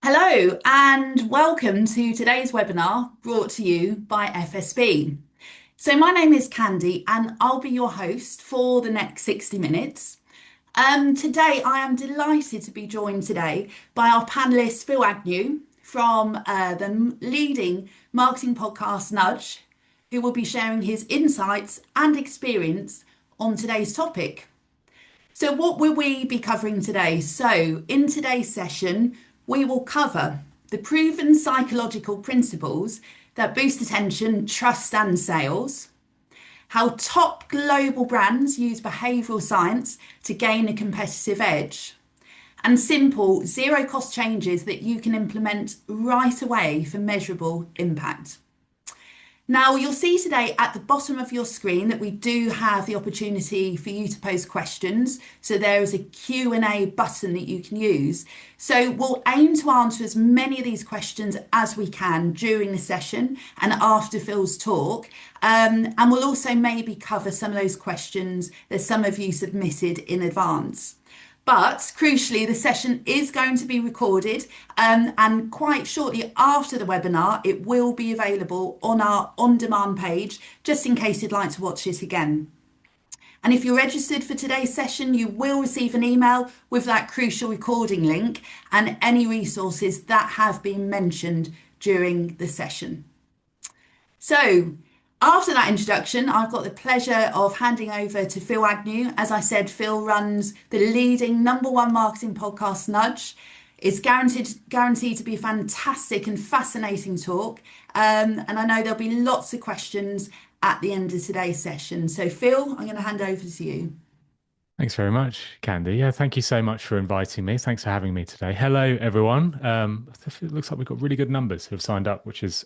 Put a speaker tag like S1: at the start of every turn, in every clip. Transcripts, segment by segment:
S1: Hello and welcome to today's webinar brought to you by FSB. So my name is Candy and I'll be your host for the next 60 minutes. Today I am delighted to be joined today by our panelist Phil Agnew from the leading marketing podcast Nudge, who will be sharing his insights and experience on today's topic. So, what will we be covering today? So, in today's session, we will cover the proven psychological principles that boost attention, trust, and sales, how top global brands use behavioural science to gain a competitive edge, and simple zero cost changes that you can implement right away for measurable impact. Now, you'll see today at the bottom of your screen that we do have the opportunity for you to post questions. So there is a Q&A button that you can use. So we'll aim to answer as many of these questions as we can during the session and after Phil's talk. And we'll also maybe cover some of those questions that some of you submitted in advance. But crucially, the session is going to be recorded and quite shortly after the webinar, it will be available on our on-demand page, just in case you'd like to watch it again. And if you're registered for today's session, you will receive an email with that crucial recording link and any resources that have been mentioned during the session. So, after that introduction, I've got the pleasure of handing over to Phil Agnew. As I said, Phil runs the leading #1 marketing podcast, Nudge. It's guaranteed to be a fantastic and fascinating talk. And I know there'll be lots of questions at the end of today's session. So, Phil, I'm going to hand over to you.
S2: Thanks very much, Candy. Yeah, thank you so much for inviting me. Thanks for having me today. Hello, everyone. It looks like we've got really good numbers who have signed up, which is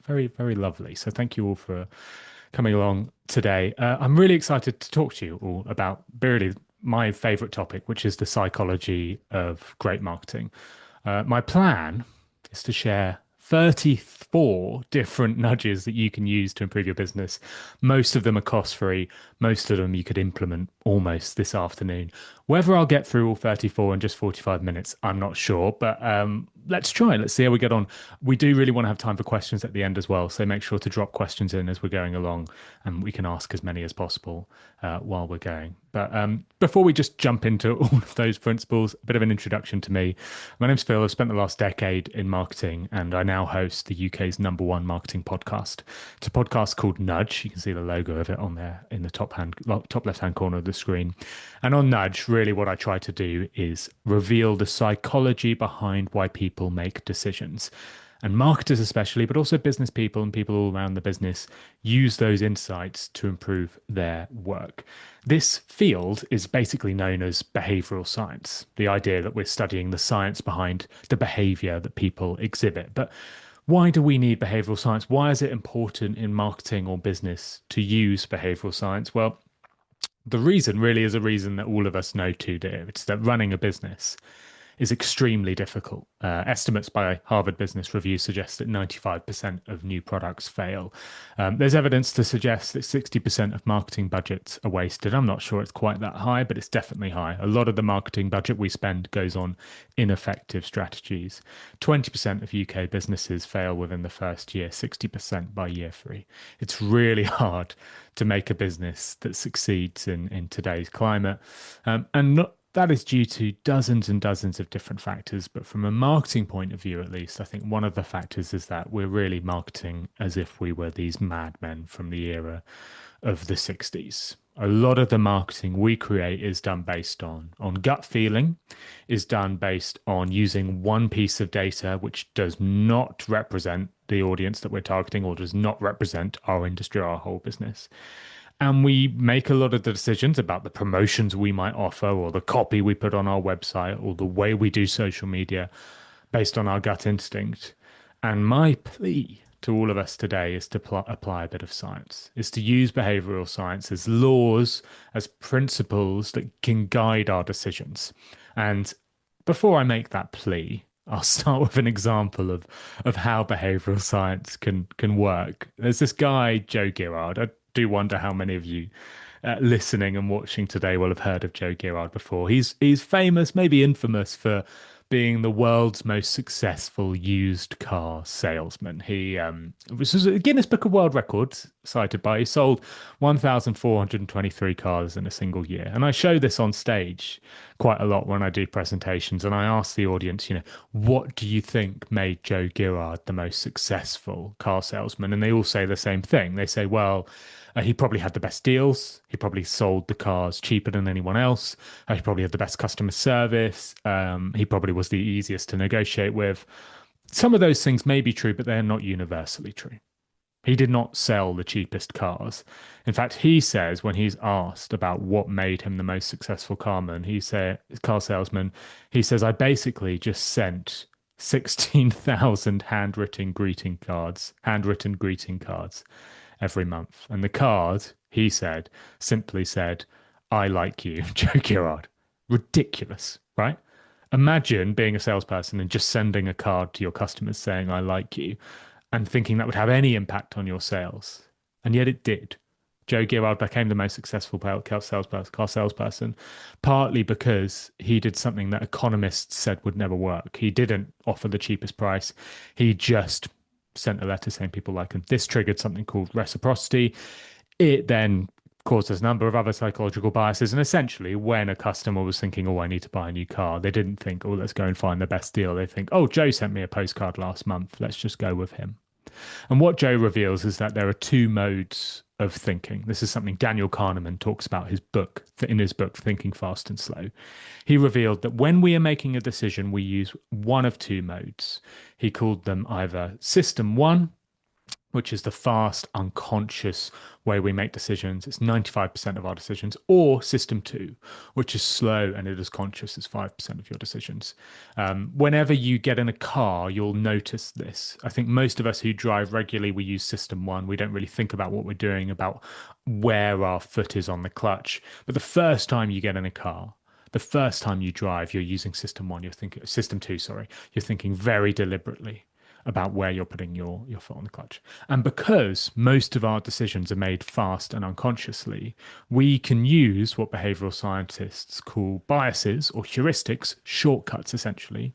S2: very, very lovely. So thank you all for coming along today. I'm really excited to talk to you all about really my favorite topic, which is the psychology of great marketing. My plan is to share 34 different nudges that you can use to improve your business. Most of them are cost free. Most of them you could implement almost this afternoon. Whether I'll get through all 34 in just 45 minutes, I'm not sure, but let's try. Let's see how we get on. We do really want to have time for questions at the end as well. So make sure to drop questions in as we're going along and we can ask as many as possible while we're going. But before we just jump into all of those principles, a bit of an introduction to me. My name's Phil. I've spent the last decade in marketing and I now host the UK's #1 marketing podcast. It's a podcast called Nudge. You can see the logo of it on there in the top left-hand corner of the screen. And on Nudge, really what I try to do is reveal the psychology behind why people make decisions. And marketers especially, but also business people and people all around the business use those insights to improve their work. This field is basically known as behavioral science, the idea that we're studying the science behind the behavior that people exhibit. But why do we need behavioral science? Why is it important in marketing or business to use behavioral science? Well, the reason really is a reason that all of us know too dear. It's that running a business is extremely difficult. Estimates by Harvard Business Review suggest that 95% of new products fail. There's evidence to suggest that 60% of marketing budgets are wasted. I'm not sure it's quite that high, but it's definitely high. A lot of the marketing budget we spend goes on ineffective strategies. 20% of UK businesses fail within the first year, 60% by year 3. It's really hard to make a business that succeeds in today's climate. That is due to dozens and dozens of different factors. But from a marketing point of view, at least, I think one of the factors is that we're really marketing as if we were these madmen from the era of the 60s. A lot of the marketing we create is done based on gut feeling, is done based on using one piece of data which does not represent the audience that we're targeting or does not represent our industry or our whole business. And we make a lot of the decisions about the promotions we might offer or the copy we put on our website or the way we do social media based on our gut instinct. And my plea to all of us today is to apply a bit of science, is to use behavioral science as laws, as principles that can guide our decisions. And before I make that plea, I'll start with an example of how behavioral science can work. There's this guy, Joe Girard. I do wonder how many of you listening and watching today will have heard of Joe Girard before. He's famous, maybe infamous for being the world's most successful used car salesman. This was a Guinness Book of World Records cited by, he sold 1,423 cars in a single year. And I show this on stage quite a lot when I do presentations. And I ask the audience, what do you think made Joe Girard the most successful car salesman? And they all say the same thing. They say, well, he probably had the best deals. He probably sold the cars cheaper than anyone else. He probably had the best customer service. He probably was the easiest to negotiate with. Some of those things may be true, but they're not universally true. He did not sell the cheapest cars. In fact, he says when he's asked about what made him the most successful car salesman, he says, I basically just sent 16,000 handwritten greeting cards every month. And the card, he said, simply said, I like you, Joe Girard. Ridiculous, right? Imagine being a salesperson and just sending a card to your customers saying, I like you, and thinking that would have any impact on your sales. And yet it did. Joe Girard became the most successful car salesperson, partly because he did something that economists said would never work. He didn't offer the cheapest price. He just sent a letter saying people like him. This triggered something called reciprocity. It then caused a number of other psychological biases. And essentially, when a customer was thinking, oh, I need to buy a new car, they didn't think, oh, let's go and find the best deal. They think, oh, Joe sent me a postcard last month. Let's just go with him. And what Joe reveals is that there are two modes of thinking. This is something Daniel Kahneman talks about in his book, Thinking Fast and Slow. He revealed that when we are making a decision, we use one of two modes. He called them either System 1, which is the fast, unconscious way we make decisions. It's 95% of our decisions, or System 2, which is slow and it is conscious. It's 5% of your decisions. Whenever you get in a car, you'll notice this. I think most of us who drive regularly, we use System 1. We don't really think about what we're doing, about where our foot is on the clutch. But the first time you get in a car, the first time you drive, you're using System 2, sorry. You're thinking very deliberately about where you're putting your foot on the clutch. And because most of our decisions are made fast and unconsciously, we can use what behavioral scientists call biases or heuristics, shortcuts essentially,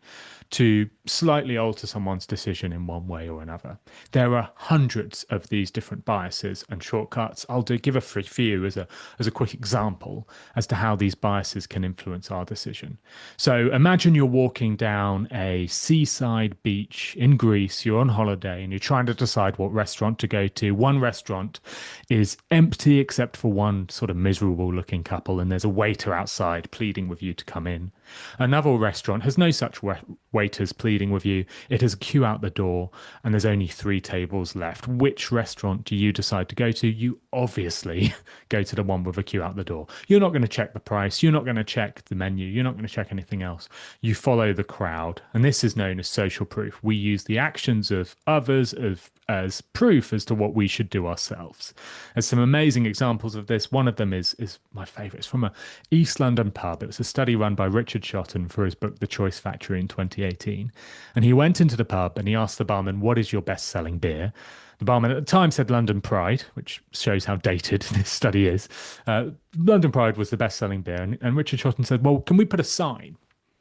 S2: to slightly alter someone's decision in one way or another. There are hundreds of these different biases and shortcuts. I'll give a few as a quick example as to how these biases can influence our decision. So imagine you're walking down a seaside beach in Greece, you're on holiday and you're trying to decide what restaurant to go to. One restaurant is empty except for one sort of miserable looking couple, and there's a waiter outside pleading with you to come in. Another restaurant has no such waiters pleading with you. It has a queue out the door and there's only 3 tables left. Which restaurant do you decide to go to? You obviously go to the one with a queue out the door. You're not going to check the price. You're not going to check the menu. You're not going to check anything else. You follow the crowd. And this is known as social proof. We use the actions of others as proof as to what we should do ourselves. There's some amazing examples of this. One of them is my favorite. It's from a East London pub. It was a study run by Richard Shotton for his book, The Choice Factory, in 2018. And he went into the pub and he asked the barman, what is your best-selling beer? The barman at the time said London Pride, which shows how dated this study is. London Pride was the best-selling beer. And Richard Shotton said, well, can we put a sign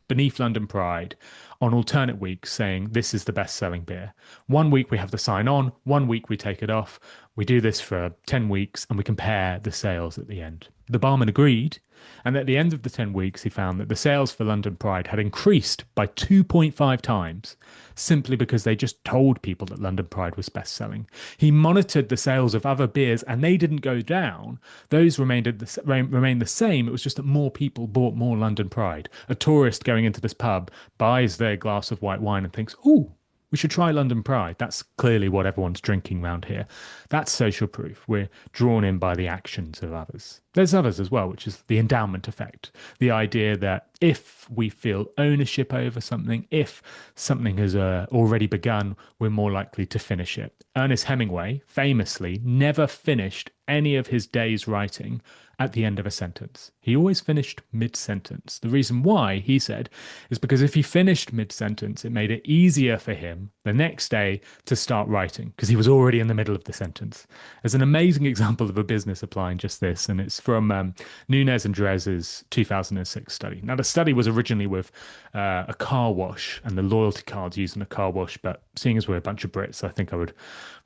S2: beneath London Pride on alternate weeks saying this is the best-selling beer? One week we have the sign on, one week we take it off. We do this for 10 weeks and we compare the sales at the end. The barman agreed, and at the end of the 10 weeks, he found that the sales for London Pride had increased by 2.5 times, simply because they just told people that London Pride was best-selling. He monitored the sales of other beers, and they didn't go down. Those remained the same. It was just that more people bought more London Pride. A tourist going into this pub buys their glass of white wine and thinks, ooh, we should try London Pride. That's clearly what everyone's drinking around here. That's social proof. We're drawn in by the actions of others. There's others as well, which is the endowment effect. The idea that if we feel ownership over something, if something has already begun, we're more likely to finish it. Ernest Hemingway famously never finished any of his days writing at the end of a sentence. He always finished mid-sentence. The reason why, he said, is because if he finished mid-sentence, it made it easier for him the next day to start writing because he was already in the middle of the sentence. There's an amazing example of a business applying just this, and it's from Nunez and Drez's 2006 study. Now, the study was originally with a car wash and the loyalty cards used in a car wash, but seeing as we're a bunch of Brits, I think I would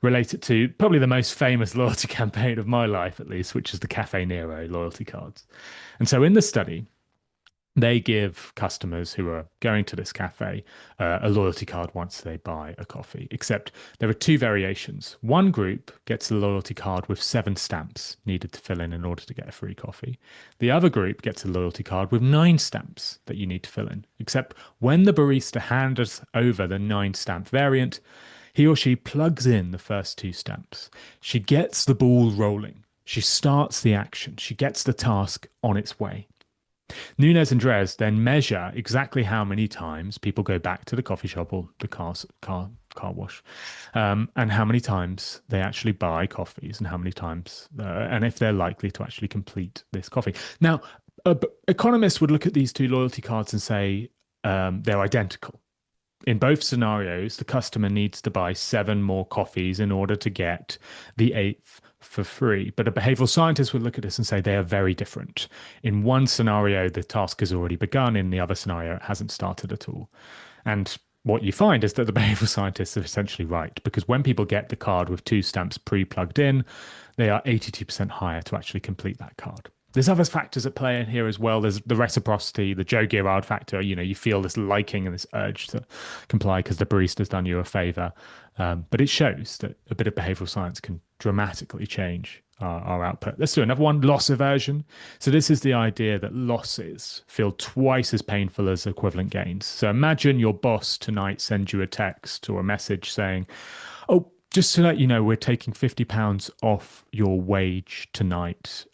S2: relate it to probably the most famous loyalty campaign of my life, at least, which is the Cafe Nero loyalty cards. And so in the study, they give customers who are going to this cafe a loyalty card once they buy a coffee, except there are two variations. One group gets a loyalty card with 7 stamps needed to fill in order to get a free coffee. The other group gets a loyalty card with 9 stamps that you need to fill in, except when the barista hands over the 9-stamp variant, he or she plugs in the first 2 stamps. She gets the ball rolling. She starts the action. She gets the task on its way. Nunez and Drez then measure exactly how many times people go back to the coffee shop or the car wash, and how many times they actually buy coffees, and how many times, and if they're likely to actually complete this coffee. Now, economists would look at these 2 loyalty cards and say they're identical. In both scenarios, the customer needs to buy 7 more coffees in order to get the 8th for free. But a behavioral scientist would look at this and say they are very different. In one scenario, the task has already begun. In the other scenario, it hasn't started at all. And what you find is that the behavioral scientists are essentially right, because when people get the card with 2 stamps pre-plugged in, they are 82% higher to actually complete that card. There's other factors at play in here as well. There's the reciprocity, the Joe Girard factor. You know, you feel this liking and this urge to comply because the barista's done you a favor. But it shows that a bit of behavioral science can dramatically change our output. Let's do another one, loss aversion. So this is the idea that losses feel twice as painful as equivalent gains. So imagine your boss tonight sends you a text or a message saying, oh, just to let you know, we're taking £50 off your wage tonight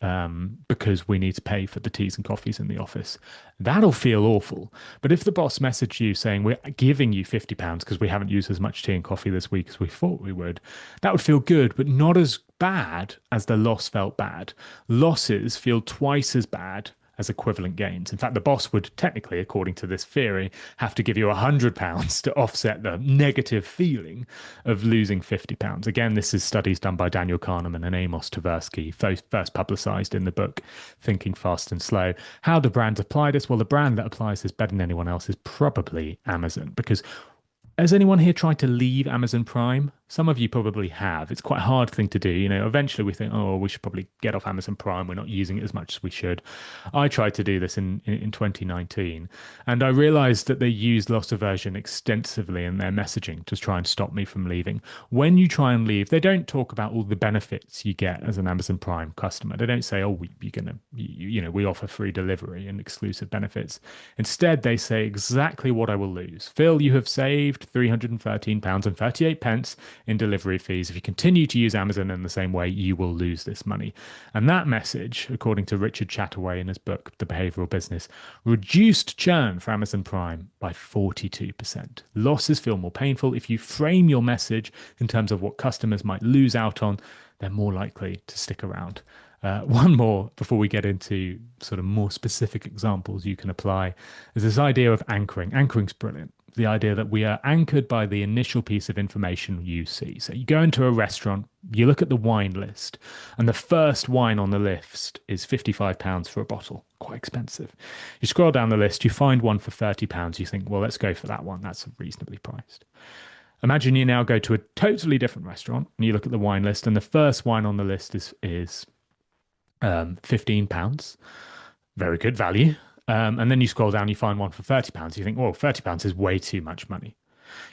S2: because we need to pay for the teas and coffees in the office. That'll feel awful. But if the boss messaged you saying we're giving you £50 because we haven't used as much tea and coffee this week as we thought we would, that would feel good, but not as bad as the loss felt bad. Losses feel twice as bad as equivalent gains. In fact, the boss would technically, according to this theory, have to give you £100 to offset the negative feeling of losing £50. Again, this is studies done by Daniel Kahneman and Amos Tversky, first publicized in the book Thinking Fast and Slow. How do brands apply this? Well, the brand that applies this better than anyone else is probably Amazon, because has anyone here tried to leave Amazon Prime? Some of you probably have. It's quite a hard thing to do. You know, eventually we think, oh, we should probably get off Amazon Prime. We're not using it as much as we should. I tried to do this in 2019, and I realized that they use loss aversion extensively in their messaging to try and stop me from leaving. When you try and leave, they don't talk about all the benefits you get as an Amazon Prime customer. They don't say, oh, we offer free delivery and exclusive benefits. Instead, they say exactly what I will lose. Phil, you have saved £313.38 in delivery fees. If you continue to use Amazon in the same way, you will lose this money. And that message, according to Richard Chataway in his book, The Behavioral Business, reduced churn for Amazon Prime by 42%. Losses feel more painful. If you frame your message in terms of what customers might lose out on, they're more likely to stick around. One more before we get into sort of more specific examples you can apply is this idea of anchoring. Anchoring's brilliant. The idea that we are anchored by the initial piece of information you see. So you go into a restaurant, you look at the wine list, and the first wine on the list is £55 for a bottle. Quite expensive. You scroll down the list, you find one for £30. You think, well, let's go for that one. That's reasonably priced. Imagine you now go to a totally different restaurant and you look at the wine list, and the first wine on the list is £15. Very good value. And then you scroll down, you find one for £30. You think, well, £30 is way too much money.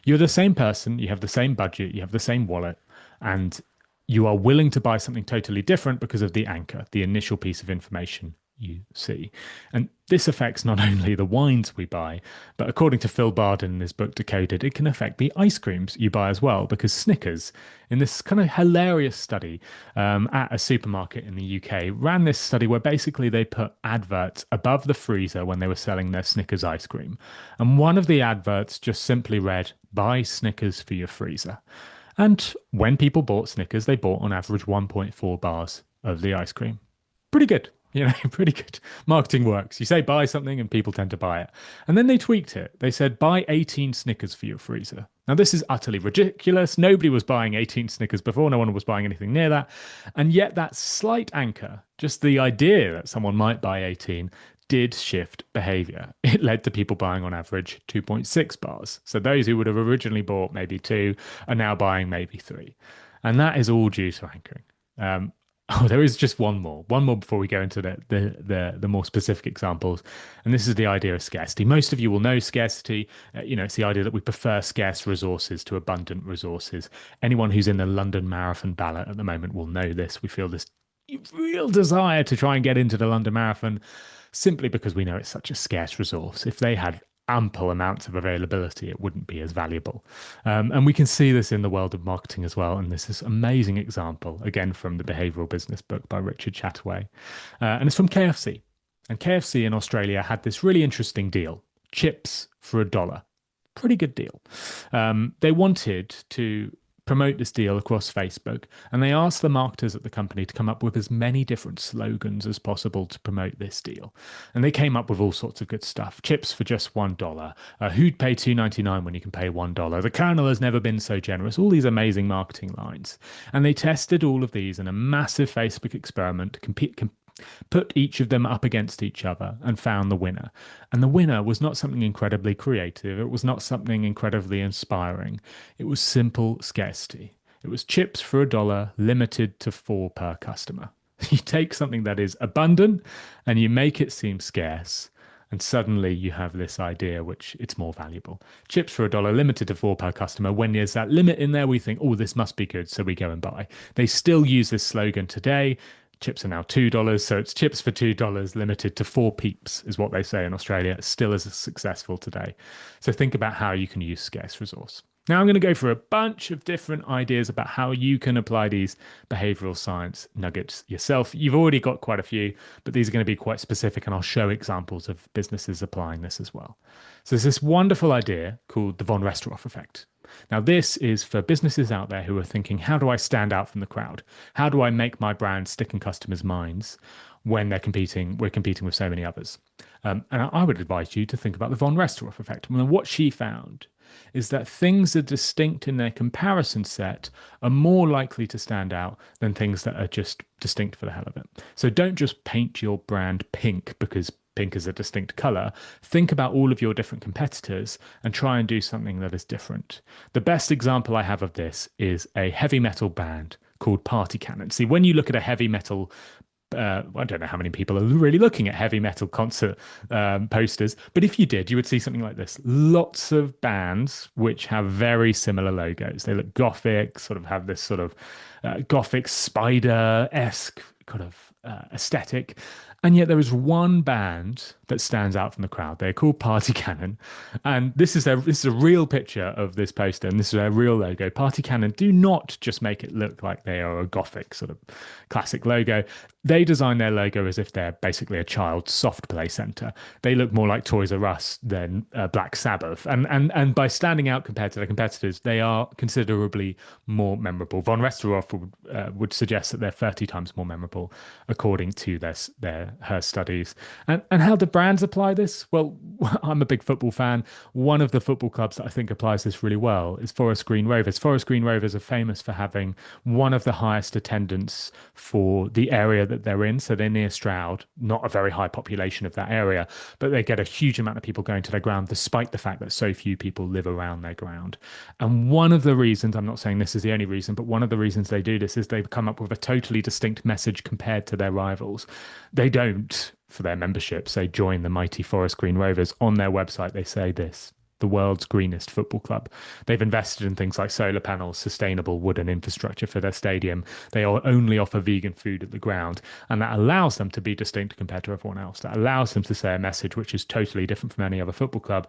S2: You're the same person, you have the same budget, you have the same wallet, and you are willing to buy something totally different because of the anchor, the initial piece of information you see. And this affects not only the wines we buy, but according to Phil Barden in his book Decoded, it can affect the ice creams you buy as well, because Snickers, in this kind of hilarious study at a supermarket in the UK, ran this study where basically they put adverts above the freezer when they were selling their Snickers ice cream. And one of the adverts just simply read, "Buy Snickers for your freezer." And when people bought Snickers, they bought on average 1.4 bars of the ice cream. Pretty good. Pretty good. Marketing works. You say buy something and people tend to buy it. And then they tweaked it. They said buy 18 Snickers for your freezer. Now, this is utterly ridiculous. Nobody was buying 18 Snickers before. No one was buying anything near that. And yet, that slight anchor, just the idea that someone might buy 18, did shift behavior. It led to people buying on average 2.6 bars. So those who would have originally bought maybe two are now buying maybe three. And that is all due to anchoring. Oh, there is just one more before we go into the more specific examples, and this is the idea of scarcity. Most of you will know scarcity. It's the idea that we prefer scarce resources to abundant resources. Anyone who's in the London Marathon ballot at the moment will know this. We feel this real desire to try and get into the London Marathon simply because we know it's such a scarce resource. If they had ample amounts of availability, it wouldn't be as valuable. And we can see this in the world of marketing as well. And this is an amazing example, again, from the Behavioral Business book by Richard Chataway. And it's from KFC. And KFC in Australia had this really interesting deal, chips for $1. Pretty good deal. They wanted to promote this deal across Facebook, and they asked the marketers at the company to come up with as many different slogans as possible to promote this deal. And they came up with all sorts of good stuff. Chips for just $1. Who'd pay $2.99 when you can pay $1? The Colonel has never been so generous. All these amazing marketing lines. And they tested all of these in a massive Facebook experiment to put each of them up against each other and found the winner. And the winner was not something incredibly creative. It was not something incredibly inspiring. It was simple scarcity. It was chips for $1, limited to 4 per customer. You take something that is abundant and you make it seem scarce. And suddenly you have this idea which it's more valuable. Chips for $1, limited to 4 per customer. When there's that limit in there, we think, oh, this must be good. So we go and buy. They still use this slogan today. Chips are now $2, so it's chips for $2, limited to 4 peeps, is what they say in Australia. It's still as successful today. So think about how you can use scarce resource. Now I'm going to go for a bunch of different ideas about how you can apply these behavioral science nuggets yourself. You've already got quite a few, but these are going to be quite specific, and I'll show examples of businesses applying this as well. So there's this wonderful idea called the von Restorff effect. Now, this is for businesses out there who are thinking, how do I stand out from the crowd? How do I make my brand stick in customers' minds when we're competing with so many others? And I would advise you to think about the von Restorff effect. And what she found is that things that are distinct in their comparison set are more likely to stand out than things that are just distinct for the hell of it. So don't just paint your brand pink because pink is a distinct color. Think about all of your different competitors and try and do something that is different. The best example I have of this is a heavy metal band called Party Cannon. See, when you look at a heavy metal I don't know how many people are really looking at heavy metal concert posters, but if you did, you would see something like this. Lots of bands which have very similar logos. They look gothic, sort of have this sort of gothic spider-esque kind of aesthetic. And yet there is one band that stands out from the crowd. They're called Party Cannon. And this is a real picture of this poster, and this is their real logo. Party Cannon do not just make it look like they are a gothic sort of classic logo. They design their logo as if they're basically a child's soft play center. They look more like Toys R Us than Black Sabbath. And by standing out compared to their competitors, they are considerably more memorable. Von Restorff would suggest that they're 30 times more memorable, according to her studies. And how do brands apply this? Well, I'm a big football fan. One of the football clubs that I think applies this really well is Forest Green Rovers. Forest Green Rovers are famous for having one of the highest attendance for the area that they're in. So they're near Stroud, not a very high population of that area, but they get a huge amount of people going to their ground, despite the fact that so few people live around their ground. And one of the reasons, I'm not saying this is the only reason, but one of the reasons they do this is they come up with a totally distinct message compared to their rivals. They don't, for their membership, say join the mighty Forest Green Rovers. On their website, they say this: the world's greenest football club. They've invested in things like solar panels, sustainable wooden infrastructure for their stadium. They only offer vegan food at the ground, and that allows them to be distinct compared to everyone else. That allows them to say a message which is totally different from any other football club.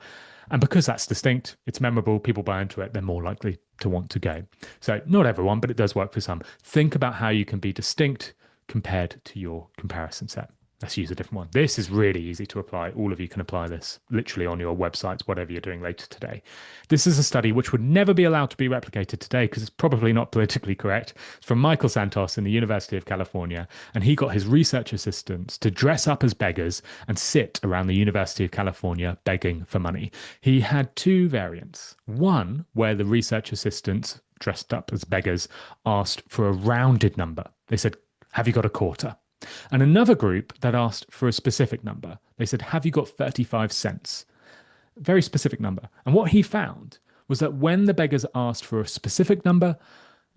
S2: And because that's distinct, it's memorable, people buy into it, they're more likely to want to go. So not everyone, but it does work for some. Think about how you can be distinct compared to your comparison set. Let's use a different one. This is really easy to apply. All of you can apply this literally on your websites, whatever you're doing later today. This is a study which would never be allowed to be replicated today because it's probably not politically correct. It's from Michael Santos in the University of California, and he got his research assistants to dress up as beggars and sit around the University of California begging for money. He had two variants. One where the research assistants dressed up as beggars asked for a rounded number. They said, "Have you got a quarter?" And another group that asked for a specific number. They said, "Have you got 35 cents?" Very specific number. And what he found was that when the beggars asked for a specific number,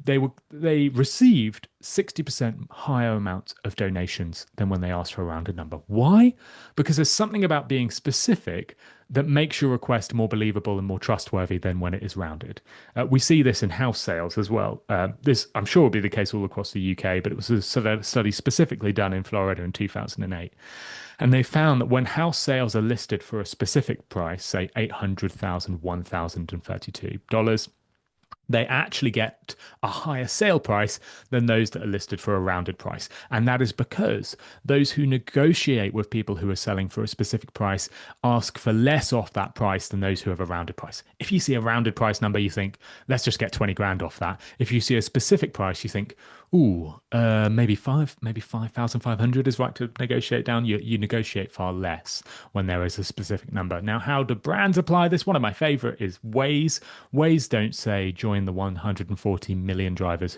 S2: they received 60% higher amounts of donations than when they asked for a rounded number. Why? Because there's something about being specific that makes your request more believable and more trustworthy than when it is rounded. We see this in house sales as well. This, I'm sure, will be the case all across the UK, but it was a study specifically done in Florida in 2008. And they found that when house sales are listed for a specific price, say $800,000, $1,032, they actually get a higher sale price than those that are listed for a rounded price. And that is because those who negotiate with people who are selling for a specific price ask for less off that price than those who have a rounded price. If you see a rounded price number, you think, let's just get 20 grand off that. If you see a specific price, you think, ooh, maybe 5,500 is right to negotiate down. You negotiate far less when there is a specific number. Now, how do brands apply this? One of my favorite is Waze. Waze don't say join the 140 million drivers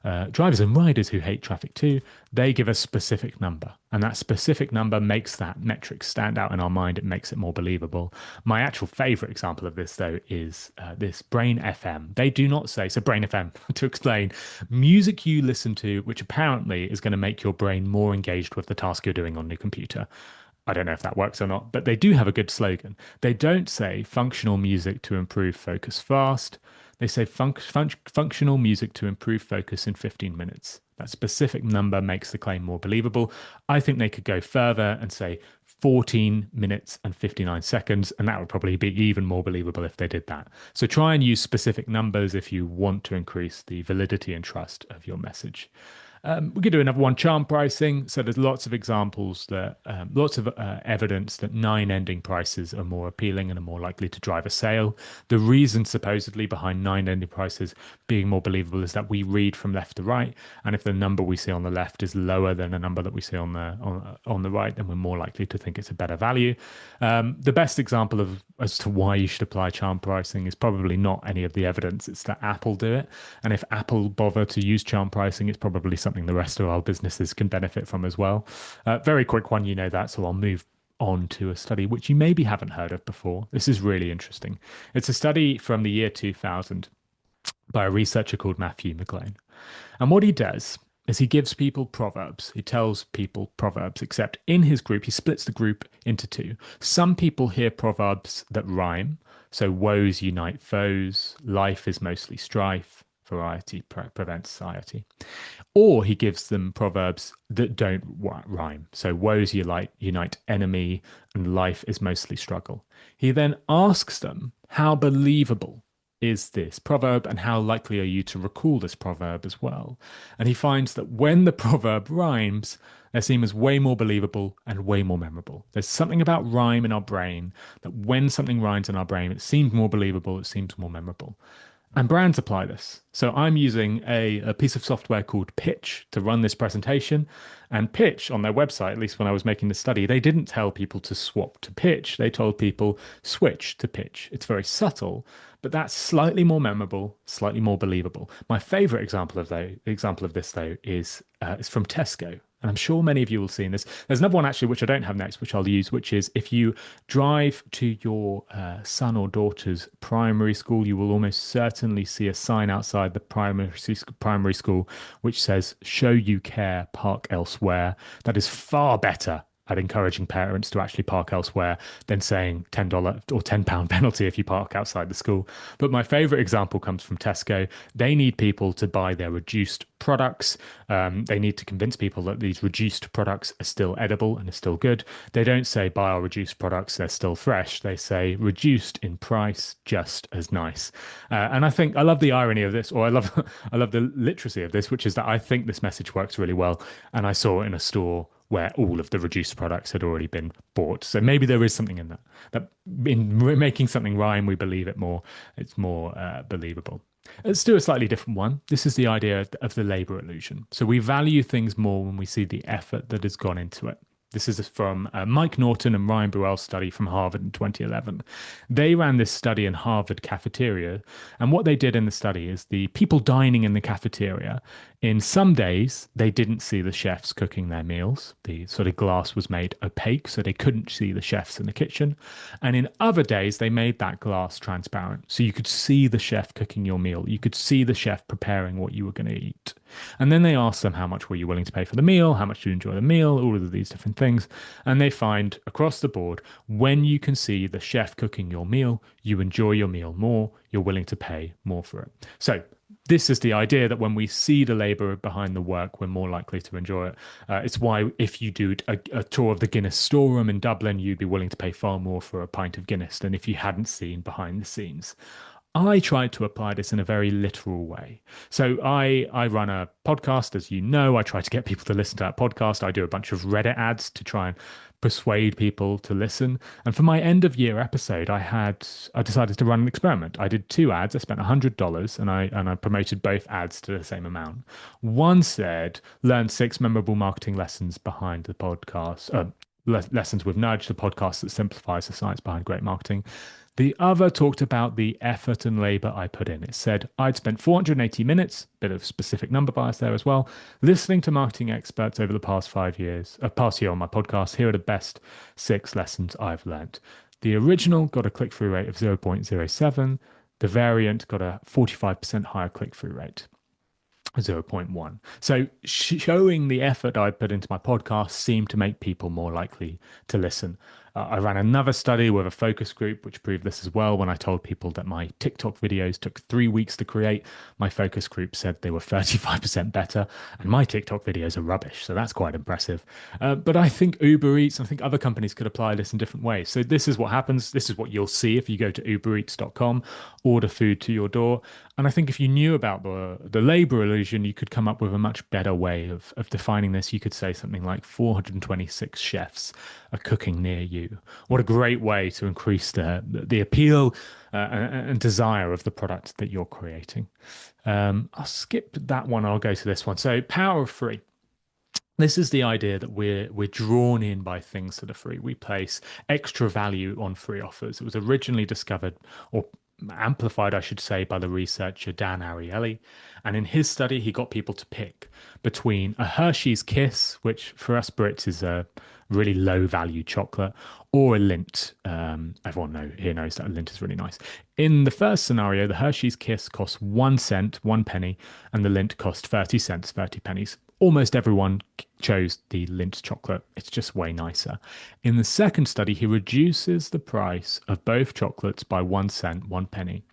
S2: and riders who hate traffic too. They give a specific number, and that specific number makes that metric stand out in our mind. It makes it more believable. My actual favorite example of this, though, is this Brain FM. They do not say, so Brain FM, to explain, music you listen to, which apparently is going to make your brain more engaged with the task you're doing on your computer. I don't know if that works or not, but they do have a good slogan. They don't say functional music to improve focus fast. They say functional music to improve focus in 15 minutes. That specific number makes the claim more believable. I think they could go further and say 14 minutes and 59 seconds, and that would probably be even more believable if they did that. So try and use specific numbers if you want to increase the validity and trust of your message. We could do another one, charm pricing. So there's lots of examples lots of evidence that nine ending prices are more appealing and are more likely to drive a sale. The reason supposedly behind nine ending prices being more believable is that we read from left to right, and if the number we see on the left is lower than a number that we see on the right, then we're more likely to think it's a better value. The best example of as to why you should apply charm pricing is probably not any of the evidence. It's that Apple do it, and if Apple bother to use charm pricing, it's probably something the rest of our businesses can benefit from as well. Very quick one, you know that, so I'll move on to a study which you maybe haven't heard of before. This is really interesting. It's a study from the year 2000 by a researcher called Matthew McLean. And what he does is he gives people proverbs. He tells people proverbs, except in his group, he splits the group into two. Some people hear proverbs that rhyme. So woes unite foes, life is mostly strife, variety prevents society. Or he gives them proverbs that don't rhyme. So woes unite enemy, and life is mostly struggle. He then asks them, how believable is this proverb, and how likely are you to recall this proverb as well? And he finds that when the proverb rhymes, they seem as way more believable and way more memorable. There's something about rhyme in our brain that when something rhymes in our brain, it seems more believable, it seems more memorable. And brands apply this. So I'm using a piece of software called Pitch to run this presentation. And Pitch on their website, at least when I was making the study, they didn't tell people to swap to Pitch. They told people switch to Pitch. It's very subtle, but that's slightly more memorable, slightly more believable. My favorite example of this though is from Tesco. And I'm sure many of you will see this. There's another one actually, which I don't have next, which I'll use, which is if you drive to your son or daughter's primary school, you will almost certainly see a sign outside the primary school which says, show you care, park elsewhere. That is far better at encouraging parents to actually park elsewhere than saying $10 or £10 penalty if you park outside the school. But my favorite example comes from Tesco. They need people to buy their reduced products. They need to convince people that these reduced products are still edible and are still good. They don't say buy our reduced products, they're still fresh. They say reduced in price, just as nice. And I love the irony of this, or I love the literacy of this, which is that I think this message works really well. And I saw it in a store where all of the reduced products had already been bought. So maybe there is something in that. That in making something rhyme, we believe it more. It's more believable. Let's do a slightly different one. This is the idea of the labor illusion. So we value things more when we see the effort that has gone into it. This is from Mike Norton and Ryan Bruell's study from Harvard in 2011. They ran this study in Harvard cafeteria. And what they did in the study is the people dining in the cafeteria, in some days, they didn't see the chefs cooking their meals. The sort of glass was made opaque, so they couldn't see the chefs in the kitchen. And in other days, they made that glass transparent. So you could see the chef cooking your meal. You could see the chef preparing what you were going to eat. And then they asked them, how much were you willing to pay for the meal? How much do you enjoy the meal? All of these different things. And they find across the board, when you can see the chef cooking your meal, you enjoy your meal more, you're willing to pay more for it. So this is the idea that when we see the labor behind the work, we're more likely to enjoy it. It's why if you do a tour of the Guinness storeroom in Dublin, you'd be willing to pay far more for a pint of Guinness than if you hadn't seen behind the scenes. I tried to apply this in a very literal way. So I run a podcast, as you know. I try to get people to listen to that podcast. I do a bunch of Reddit ads to try and persuade people to listen. And for my end of year episode, I decided to run an experiment. I did 2 ads. I spent $100 and I promoted both ads to the same amount. One said, learn 6 memorable marketing lessons behind the podcast, Lessons with Nudge, the podcast that simplifies the science behind great marketing. The other talked about the effort and labor I put in. It said I'd spent 480 minutes, bit of specific number bias there as well, listening to marketing experts over the past past year on my podcast. Here are the best 6 lessons I've learned. The original got a click-through rate of 0.07. The variant got a 45% higher click-through rate. 0.1. So showing the effort I put into my podcast seemed to make people more likely to listen. I ran another study with a focus group, which proved this as well. When I told people that my TikTok videos took 3 weeks to create, my focus group said they were 35% better, and my TikTok videos are rubbish. So that's quite impressive. But I think Uber Eats, and I think other companies could apply this in different ways. So this is what happens. This is what you'll see if you go to ubereats.com, order food to your door. And I think if you knew about the labor illusion, you could come up with a much better way of defining this. You could say something like 426 chefs are cooking near you. What a great way to increase the appeal and desire of the product that you're creating. I'll skip that one. I'll go to this one. So power of free. This is the idea that we're drawn in by things that are free. We place extra value on free offers. It was originally discovered, or amplified, I should say, by the researcher Dan Ariely. And in his study, he got people to pick between a Hershey's Kiss, which for us Brits is a really low value chocolate, or a Lindt. Everyone here knows that a Lindt is really nice. In the first scenario, the Hershey's Kiss costs 1 cent, 1 penny, and the Lindt cost 30 cents, 30 pennies. Almost everyone chose the Lindt chocolate. It's just way nicer. In the second study, he reduces the price of both chocolates by 1 cent, 1 penny.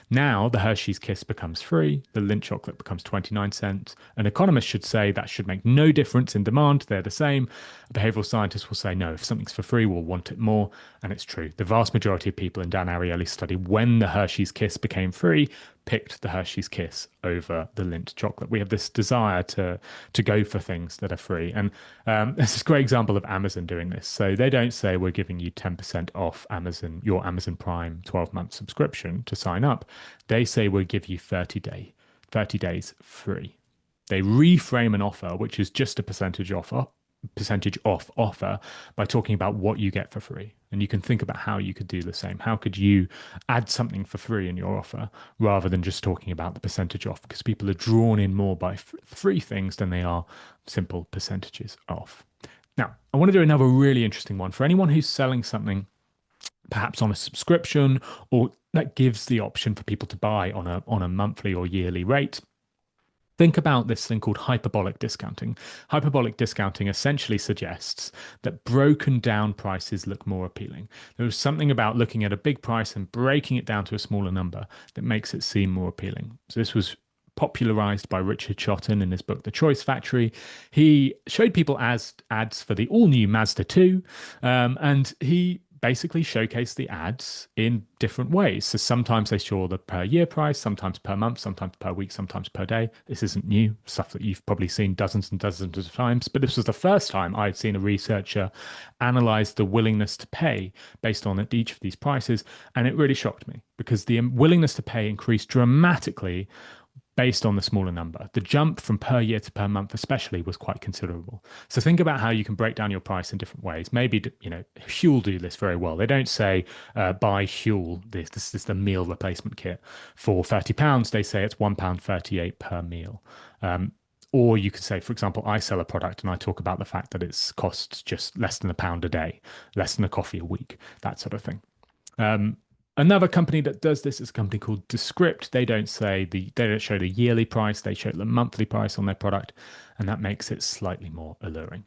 S2: Now the Hershey's Kiss becomes free, the Lindt chocolate becomes 29 cents. An economist should say that should make no difference in demand, they're the same. A behavioral scientist will say no, if something's for free, we'll want it more. And it's true. The vast majority of people in Dan Ariely's study, when the Hershey's Kiss became free, picked the Hershey's Kiss over the Lindt chocolate. We have this desire to go for things that are free. And this is a great example of Amazon doing this. So they don't say we're giving you 10% off your Amazon Prime 12-month subscription to sign up. They say we'll give you 30 days free. They reframe an offer, which is just a percentage off offer, by talking about what you get for free. And you can think about how you could do the same. How could you add something for free in your offer rather than just talking about the percentage off? Because people are drawn in more by free things than they are simple percentages off. Now, I want to do another really interesting one for anyone who's selling something perhaps on a subscription, or that gives the option for people to buy on a monthly or yearly rate. Think about this thing called hyperbolic discounting. Hyperbolic discounting essentially suggests that broken down prices look more appealing. There is something about looking at a big price and breaking it down to a smaller number that makes it seem more appealing. So this was popularized by Richard Shotton in his book, The Choice Factory. He showed people ads for the all-new Mazda 2, and he basically showcase the ads in different ways. So sometimes they show the per year price, sometimes per month, sometimes per week, sometimes per day. This isn't new, stuff that you've probably seen dozens and dozens of times, but this was the first time I'd seen a researcher analyze the willingness to pay based on each of these prices. And it really shocked me because the willingness to pay increased dramatically based on the smaller number. The jump from per year to per month, especially, was quite considerable. So think about how you can break down your price in different ways. Maybe, Huel do this very well. They don't say buy Huel. This is the meal replacement kit for £30. They say it's £1.38 per meal. Or you could say, for example, I sell a product and I talk about the fact that it costs just less than £1 a day, less than a coffee a week, that sort of thing. Another company that does this is a company called Descript. They don't show the yearly price, they show the monthly price on their product, and that makes it slightly more alluring.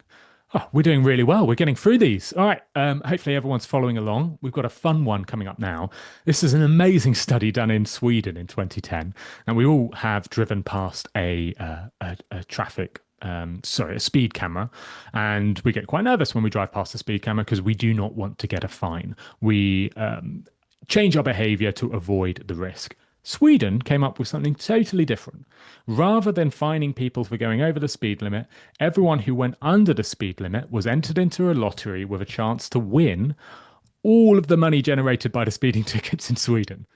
S2: Oh, we're doing really well. We're getting through these. All right. Hopefully everyone's following along. We've got a fun one coming up now. This is an amazing study done in Sweden in 2010, and we all have driven past a speed camera, and we get quite nervous when we drive past the speed camera because we do not want to get a fine. We change our behavior to avoid the risk. Sweden came up with something totally different. Rather than fining people for going over the speed limit, everyone who went under the speed limit was entered into a lottery with a chance to win all of the money generated by the speeding tickets in Sweden.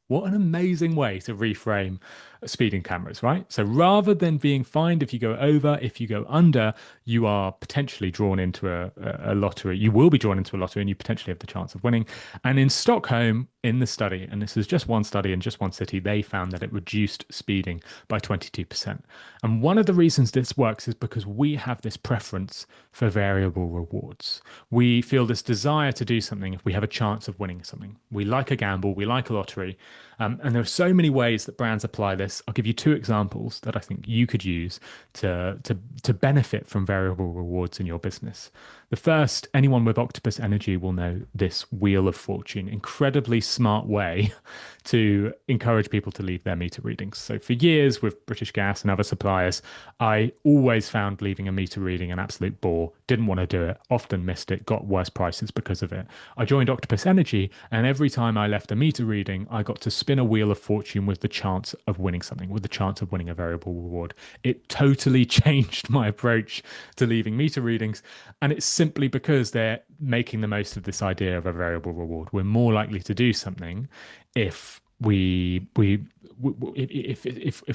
S2: What an amazing way to reframe speeding cameras, right? So rather than being fined if you go over, if you go under, you are potentially drawn into a lottery. You will be drawn into a lottery and you potentially have the chance of winning. And in Stockholm, in the study, and this is just one study in just one city, they found that it reduced speeding by 22%. And one of the reasons this works is because we have this preference for variable rewards. We feel this desire to do something if we have a chance of winning something. We like a gamble, we like a lottery. And there are so many ways that brands apply this. I'll give you two examples that I think you could use to benefit from variable rewards in your business. The first, anyone with Octopus Energy will know this Wheel of Fortune, incredibly smart way to encourage people to leave their meter readings. So for years with British Gas and other suppliers, I always found leaving a meter reading an absolute bore, didn't want to do it, often missed it, got worse prices because of it. I joined Octopus Energy, and every time I left a meter reading, I got to spin a Wheel of Fortune with the chance of winning something, with the chance of winning a variable reward. It totally changed my approach to leaving meter readings, and it's simply because they're making the most of this idea of a variable reward. We're more likely to do something if if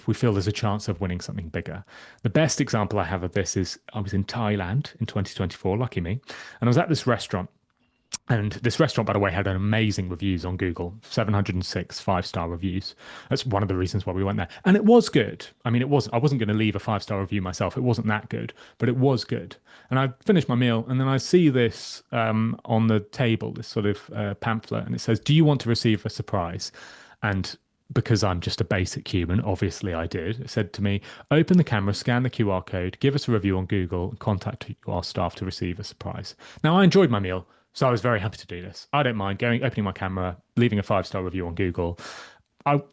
S2: we feel there's a chance of winning something bigger. The best example I have of this is I was in Thailand in 2024, lucky me, and I was at this restaurant. And this restaurant, by the way, had an amazing reviews on Google, 706 5-star reviews. That's one of the reasons why we went there. And it was good. I mean, I wasn't going to leave a 5-star review myself. It wasn't that good, but it was good. And I finished my meal, and then I see this on the table, this sort of pamphlet, and it says, "Do you want to receive a surprise?" And because I'm just a basic human, obviously I did. It said to me, "Open the camera, scan the QR code, give us a review on Google, and contact our staff to receive a surprise." Now, I enjoyed my meal, so I was very happy to do this. I don't mind opening my camera, leaving a 5-star review on Google.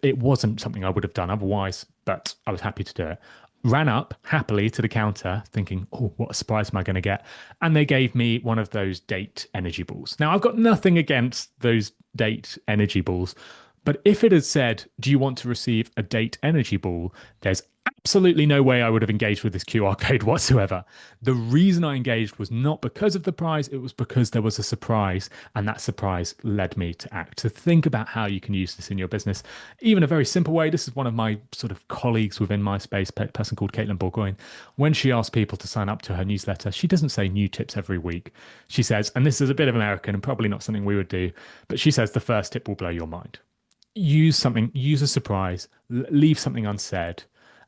S2: It wasn't something I would have done otherwise, but I was happy to do it. Ran up happily to the counter thinking, oh, what a surprise am I going to get? And they gave me one of those date energy balls. Now, I've got nothing against those date energy balls, but if it had said, "Do you want to receive a date energy ball?" there's absolutely no way I would have engaged with this QR code whatsoever. The reason I engaged was not because of the prize, it was because there was a surprise, and that surprise led me to act. So think about how you can use this in your business. Even a very simple way. This is one of my sort of colleagues within my space, a person called Caitlin Bourgoin. When she asks people to sign up to her newsletter, she doesn't say new tips every week. She says, and this is a bit of American and probably not something we would do, but she says the first tip will blow your mind. Use a surprise, leave something unsaid,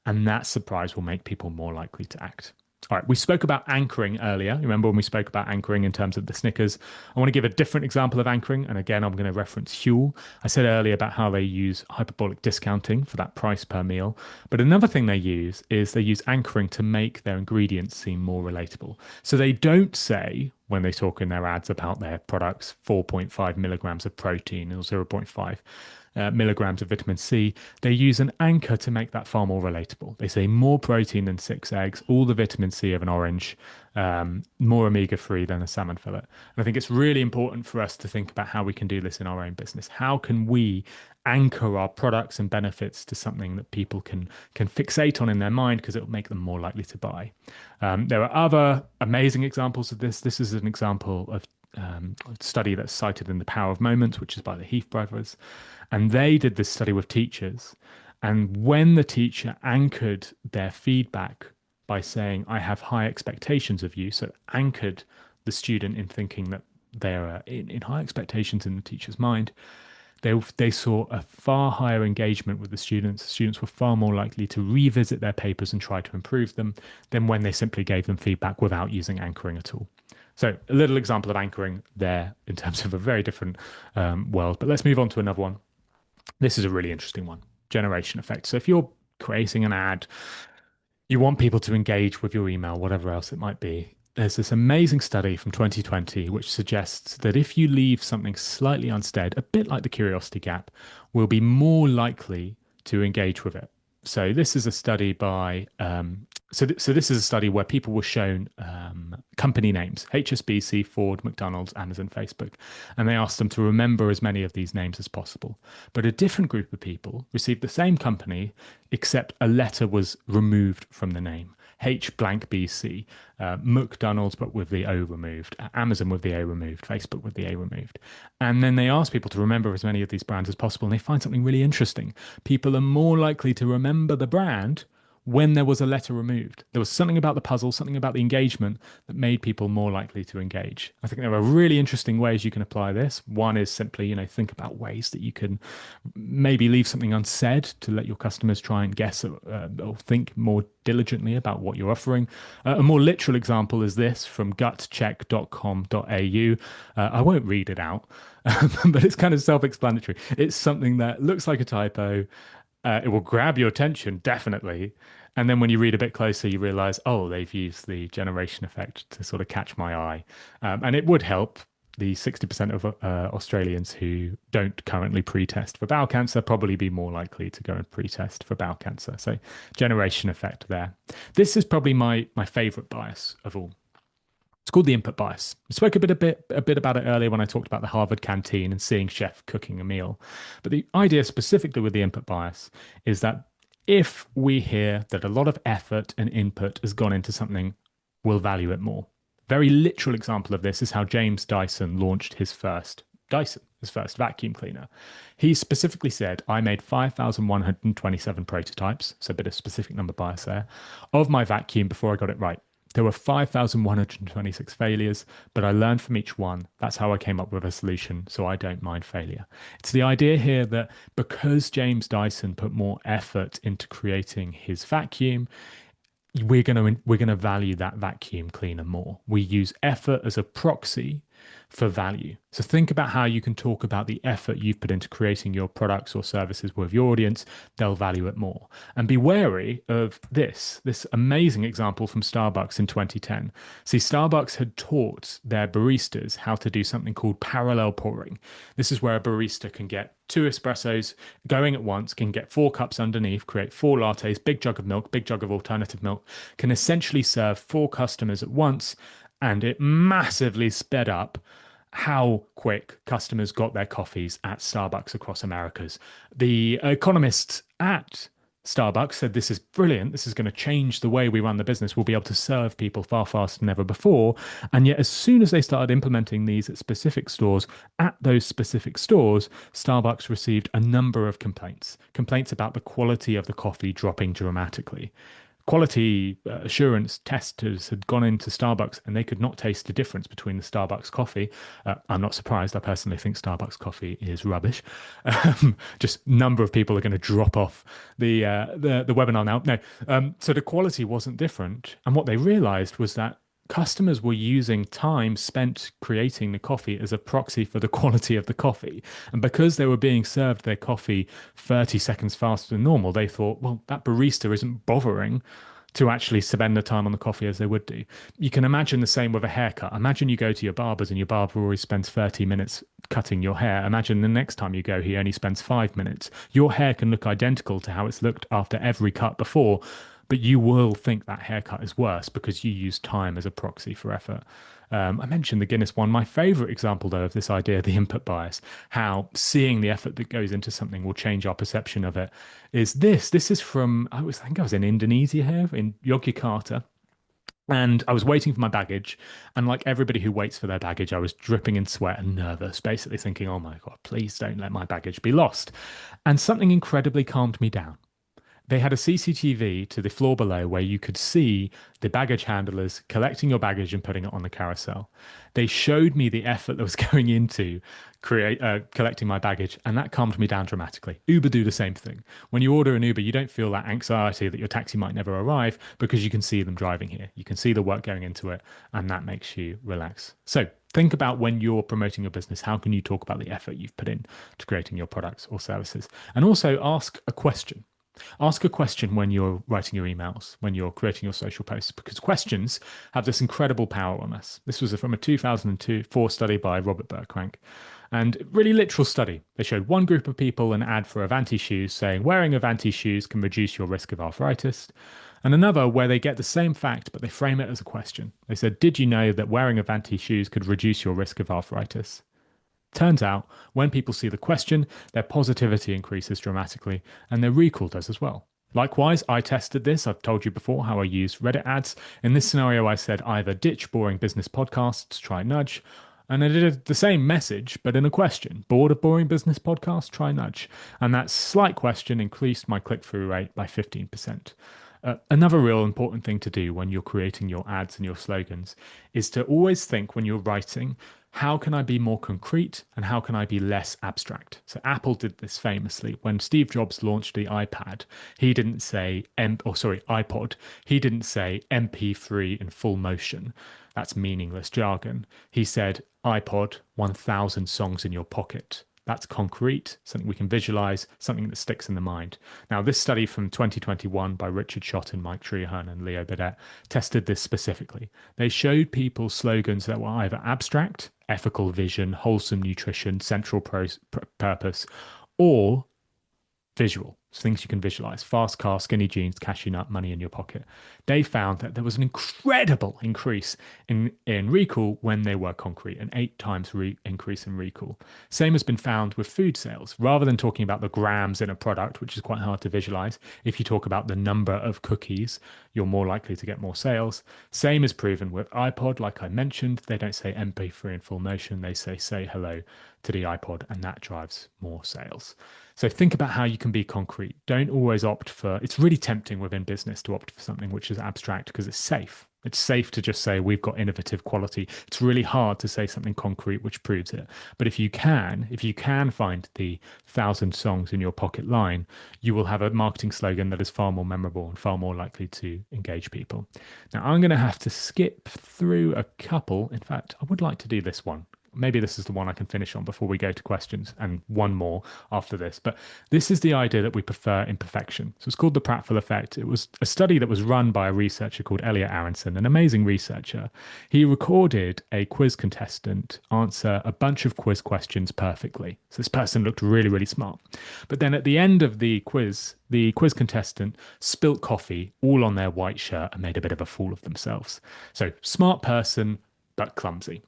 S2: and that surprise will make people more likely to act. All right, we spoke about anchoring earlier. Remember when we spoke about anchoring in terms of the Snickers? I want to give a different example of anchoring. And again, I'm going to reference Huel. I said earlier about how they use hyperbolic discounting for that price per meal. But another thing they use anchoring to make their ingredients seem more relatable. So they don't say, when they talk in their ads about their products, 4.5 milligrams of protein or 0.5. milligrams of vitamin C, they use an anchor to make that far more relatable. They say more protein than 6 eggs, all the vitamin C of an orange, more omega-3 than a salmon fillet. And I think it's really important for us to think about how we can do this in our own business. How can we anchor our products and benefits to something that people can fixate on in their mind because it will make them more likely to buy. There are other amazing examples of this. This is an example of a study that's cited in The Power of Moments, which is by the Heath brothers. And they did this study with teachers. And when the teacher anchored their feedback by saying, I have high expectations of you, so anchored the student in thinking that they're in high expectations in the teacher's mind, they saw a far higher engagement with the students. Students were far more likely to revisit their papers and try to improve them than when they simply gave them feedback without using anchoring at all. So a little example of anchoring there in terms of a very different world. But let's move on to another one. This is a really interesting one, generation effect. So if you're creating an ad, you want people to engage with your email, whatever else it might be. There's this amazing study from 2020 which suggests that if you leave something slightly unsaid, a bit like the curiosity gap, we'll be more likely to engage with it. So this is a study by so this is a study where people were shown company names: HSBC, Ford, McDonald's, Amazon, Facebook, and they asked them to remember as many of these names as possible. But a different group of people received the same company, except a letter was removed from the name. H blank BC, McDonald's but with the O removed, Amazon with the A removed, Facebook with the A removed. And then they ask people to remember as many of these brands as possible, and they find something really interesting. People are more likely to remember the brand when there was a letter removed. There was something about the puzzle, something about the engagement that made people more likely to engage. I think there are really interesting ways you can apply this. One is simply, think about ways that you can maybe leave something unsaid to let your customers try and guess or think more diligently about what you're offering. A more literal example is this from gutcheck.com.au. I won't read it out, but it's kind of self-explanatory. It's something that looks like a typo. It will grab your attention, definitely. And then when you read a bit closer, you realize, oh, they've used the generation effect to sort of catch my eye. And it would help the 60% of Australians who don't currently pre-test for bowel cancer probably be more likely to go and pre-test for bowel cancer. So generation effect there. This is probably my favorite bias of all. It's called the input bias. I spoke a bit about it earlier when I talked about the Harvard canteen and seeing chef cooking a meal. But the idea specifically with the input bias is that if we hear that a lot of effort and input has gone into something, we'll value it more. Very literal example of this is how James Dyson launched his first vacuum cleaner. He specifically said, I made 5,127 prototypes, so a bit of specific number bias there, of my vacuum before I got it right. There were 5,126 failures, but I learned from each one. That's how I came up with a solution, so I don't mind failure. It's the idea here that because James Dyson put more effort into creating his vacuum, we're going to value that vacuum cleaner more. We use effort as a proxy for value. So think about how you can talk about the effort you've put into creating your products or services with your audience. They'll value it more. And be wary of this amazing example from Starbucks in 2010. See, Starbucks had taught their baristas how to do something called parallel pouring. This is where a barista can get 2 espressos going at once, can get 4 cups underneath, create 4 lattes, big jug of milk, big jug of alternative milk, can essentially serve 4 customers at once, and it massively sped up how quick customers got their coffees at Starbucks across Americas. The economists at Starbucks said, this is brilliant. This is going to change the way we run the business. We'll be able to serve people far faster than ever before. And yet, as soon as they started implementing these at specific stores, at those specific stores, Starbucks received a number of complaints about the quality of the coffee dropping dramatically. Quality assurance testers had gone into Starbucks and they could not taste the difference between the Starbucks coffee. I'm not surprised. I personally think Starbucks coffee is rubbish. Just number of people are going to drop off the webinar now. No, so the quality wasn't different. And what they realized was that customers were using time spent creating the coffee as a proxy for the quality of the coffee. And because they were being served their coffee 30 seconds faster than normal, they thought, well, that barista isn't bothering to actually spend the time on the coffee as they would do. You can imagine the same with a haircut. Imagine you go to your barbers and your barber always spends 30 minutes cutting your hair. Imagine the next time you go, he only spends 5 minutes. Your hair can look identical to how it's looked after every cut before, but you will think that haircut is worse because you use time as a proxy for effort. I mentioned the Guinness one. My favorite example, though, of this idea of the input bias, how seeing the effort that goes into something will change our perception of it, is this. This is from, I think I was in Indonesia here, in Yogyakarta. And I was waiting for my baggage. And like everybody who waits for their baggage, I was dripping in sweat and nervous, basically thinking, oh my God, please don't let my baggage be lost. And something incredibly calmed me down. They had a CCTV to the floor below where you could see the baggage handlers collecting your baggage and putting it on the carousel. They showed me the effort that was going into collecting my baggage, and that calmed me down dramatically. Uber do the same thing. When you order an Uber, you don't feel that anxiety that your taxi might never arrive because you can see them driving here. You can see the work going into it, and that makes you relax. So think about when you're promoting your business, how can you talk about the effort you've put in to creating your products or services? And also ask a question. Ask a question when you're writing your emails, when you're creating your social posts, because questions have this incredible power on us. This was from a 2004 study by Robert Berkrank, and really literal study. They showed one group of people an ad for Avanti shoes saying wearing Avanti shoes can reduce your risk of arthritis, and another where they get the same fact, but they frame it as a question. They said, did you know that wearing Avanti shoes could reduce your risk of arthritis? Turns out, when people see the question, their positivity increases dramatically and their recall does as well. Likewise, I tested this. I've told you before how I use Reddit ads. In this scenario, I said either ditch boring business podcasts, try nudge. And I did the same message, but in a question. Bored of boring business podcasts, try nudge. And that slight question increased my click-through rate by 15%. Another real important thing to do when you're creating your ads and your slogans is to always think when you're writing, how can I be more concrete and how can I be less abstract? So Apple did this famously. When Steve Jobs launched the iPad, he didn't say iPod. He didn't say MP3 in full motion. That's meaningless jargon. He said iPod, 1,000 songs in your pocket. That's concrete, something we can visualize, something that sticks in the mind. Now, this study from 2021 by Richard Schott and Mike Trehan and Leo Bidet tested this specifically. They showed people slogans that were either abstract, ethical vision, wholesome nutrition, central purpose, or visual. Things you can visualize: fast car, skinny jeans, cashew nut, money in your pocket. They found that there was an incredible increase in recall when they were concrete, an 8 times increase in recall. Same has been found with food sales. Rather than talking about the grams in a product, which is quite hard to visualize, if you talk about the number of cookies, you're more likely to get more sales. Same is proven with iPod. Like I mentioned, they don't say MP3 in full motion. They say hello to the iPod, and that drives more sales. So think about how you can be concrete. Don't always opt for, it's really tempting within business to opt for something which is abstract because it's safe. It's safe to just say we've got innovative quality. It's really hard to say something concrete which proves it. But if you can find the 1,000 songs in your pocket line, you will have a marketing slogan that is far more memorable and far more likely to engage people. Now, I'm going to have to skip through a couple. In fact, I would like to do this one. Maybe this is the one I can finish on before we go to questions, and one more after this. But this is the idea that we prefer imperfection. So it's called the Prattville effect. It was a study that was run by a researcher called Elliot Aronson, an amazing researcher. He recorded a quiz contestant answer a bunch of quiz questions perfectly. So this person looked really, really smart. But then at the end of the quiz contestant spilt coffee all on their white shirt and made a bit of a fool of themselves. So smart person, but clumsy.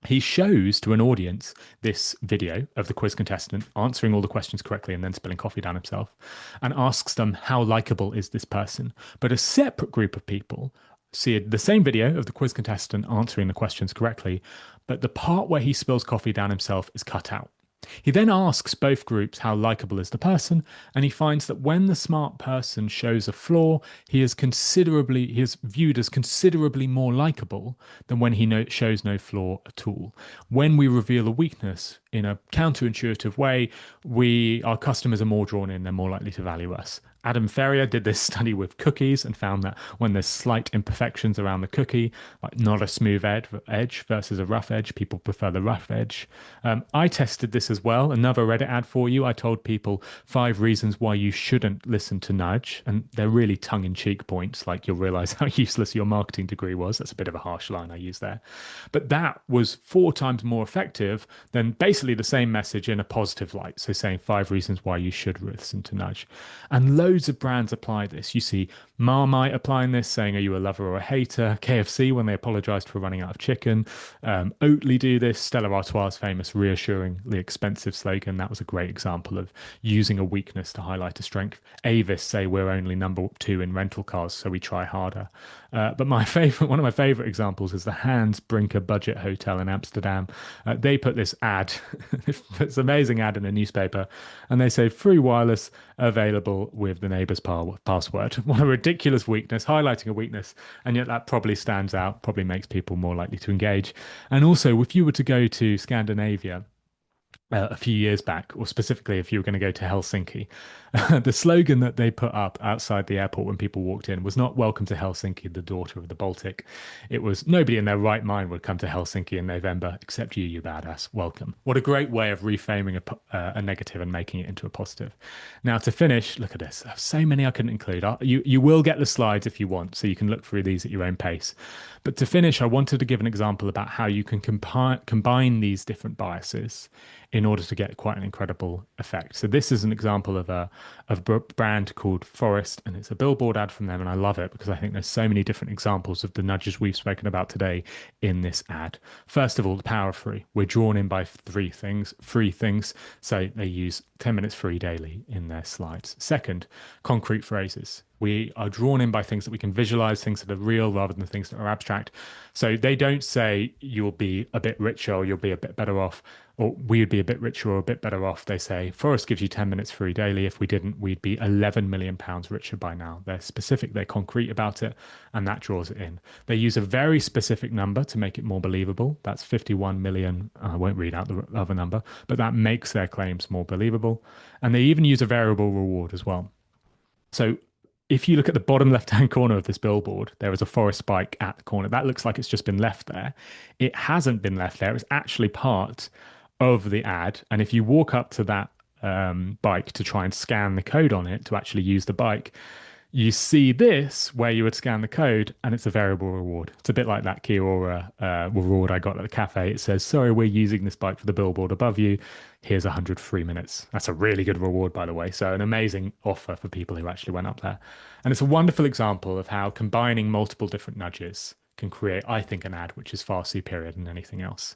S2: He shows to an audience this video of the quiz contestant answering all the questions correctly and then spilling coffee down himself, and asks them, how likable is this person? But a separate group of people see the same video of the quiz contestant answering the questions correctly, but the part where he spills coffee down himself is cut out. He then asks both groups how likable is the person, and he finds that when the smart person shows a flaw, he is viewed as considerably more likable than when he shows no flaw at all. When we reveal a weakness in a counterintuitive way, our customers are more drawn in, they're more likely to value us. Adam Ferrier did this study with cookies and found that when there's slight imperfections around the cookie, like not a smooth edge versus a rough edge, people prefer the rough edge. I tested this as well. Another Reddit ad for you. I told people 5 reasons why you shouldn't listen to nudge. And they're really tongue-in-cheek points, like you'll realize how useless your marketing degree was. That's a bit of a harsh line I use there. But that was 4 times more effective than basically the same message in a positive light. So saying 5 reasons why you should listen to nudge. And loads of brands apply this. You see Marmite applying this, saying, are you a lover or a hater? KFC, when they apologized for running out of chicken. Oatly do this. Stella Artois' famous reassuringly expensive slogan. That was a great example of using a weakness to highlight a strength. Avis say we're only number 2 in rental cars, so we try harder. But one of my favorite examples is the Hans Brinker Budget Hotel in Amsterdam. They put this ad, this amazing ad in a newspaper, and they say free wireless available with the neighbour's password. What a ridiculous weakness, highlighting a weakness, and yet that probably stands out, probably makes people more likely to engage. And also, if you were to go to Scandinavia, a few years back, or specifically if you were going to go to Helsinki, the slogan that they put up outside the airport when people walked in was not "Welcome to Helsinki, the daughter of the Baltic." It was "Nobody in their right mind would come to Helsinki in November except you, you badass. Welcome." What a great way of reframing a negative and making it into a positive. Now, to finish, look at this. I have so many I couldn't include. You will get the slides if you want, so you can look through these at your own pace. But to finish, I wanted to give an example about how you can combine these different biases in order to get quite an incredible effect. So this is an example of a brand called Forest, and it's a billboard ad from them, and I love it because I think there's so many different examples of the nudges we've spoken about today in this ad. First of all, the power of free. We're drawn in by free things. So they use 10 minutes free daily in their slides. Second, concrete phrases. We are drawn in by things that we can visualize, things that are real rather than things that are abstract. So they don't say you'll be a bit richer or you'll be a bit better off, or we would be a bit richer or a bit better off. They say Forest gives you 10 minutes free daily. If we didn't, we'd be 11 million pounds richer by now. They're specific, they're concrete about it, and that draws it in. They use a very specific number to make it more believable. That's 51 million. I won't read out the other number, but that makes their claims more believable. And they even use a variable reward as well. So if you look at the bottom left-hand corner of this billboard, there is a Forest bike at the corner. That looks like it's just been left there. It hasn't been left there. It's actually part of the ad. And if you walk up to that bike to try and scan the code on it to actually use the bike, you see this where you would scan the code and it's a variable reward. It's a bit like that Kia-Ora reward I got at the cafe. It says, sorry, we're using this bike for the billboard above you. Here's 100 free minutes. That's a really good reward, by the way. So an amazing offer for people who actually went up there. And it's a wonderful example of how combining multiple different nudges can create, I think, an ad which is far superior than anything else.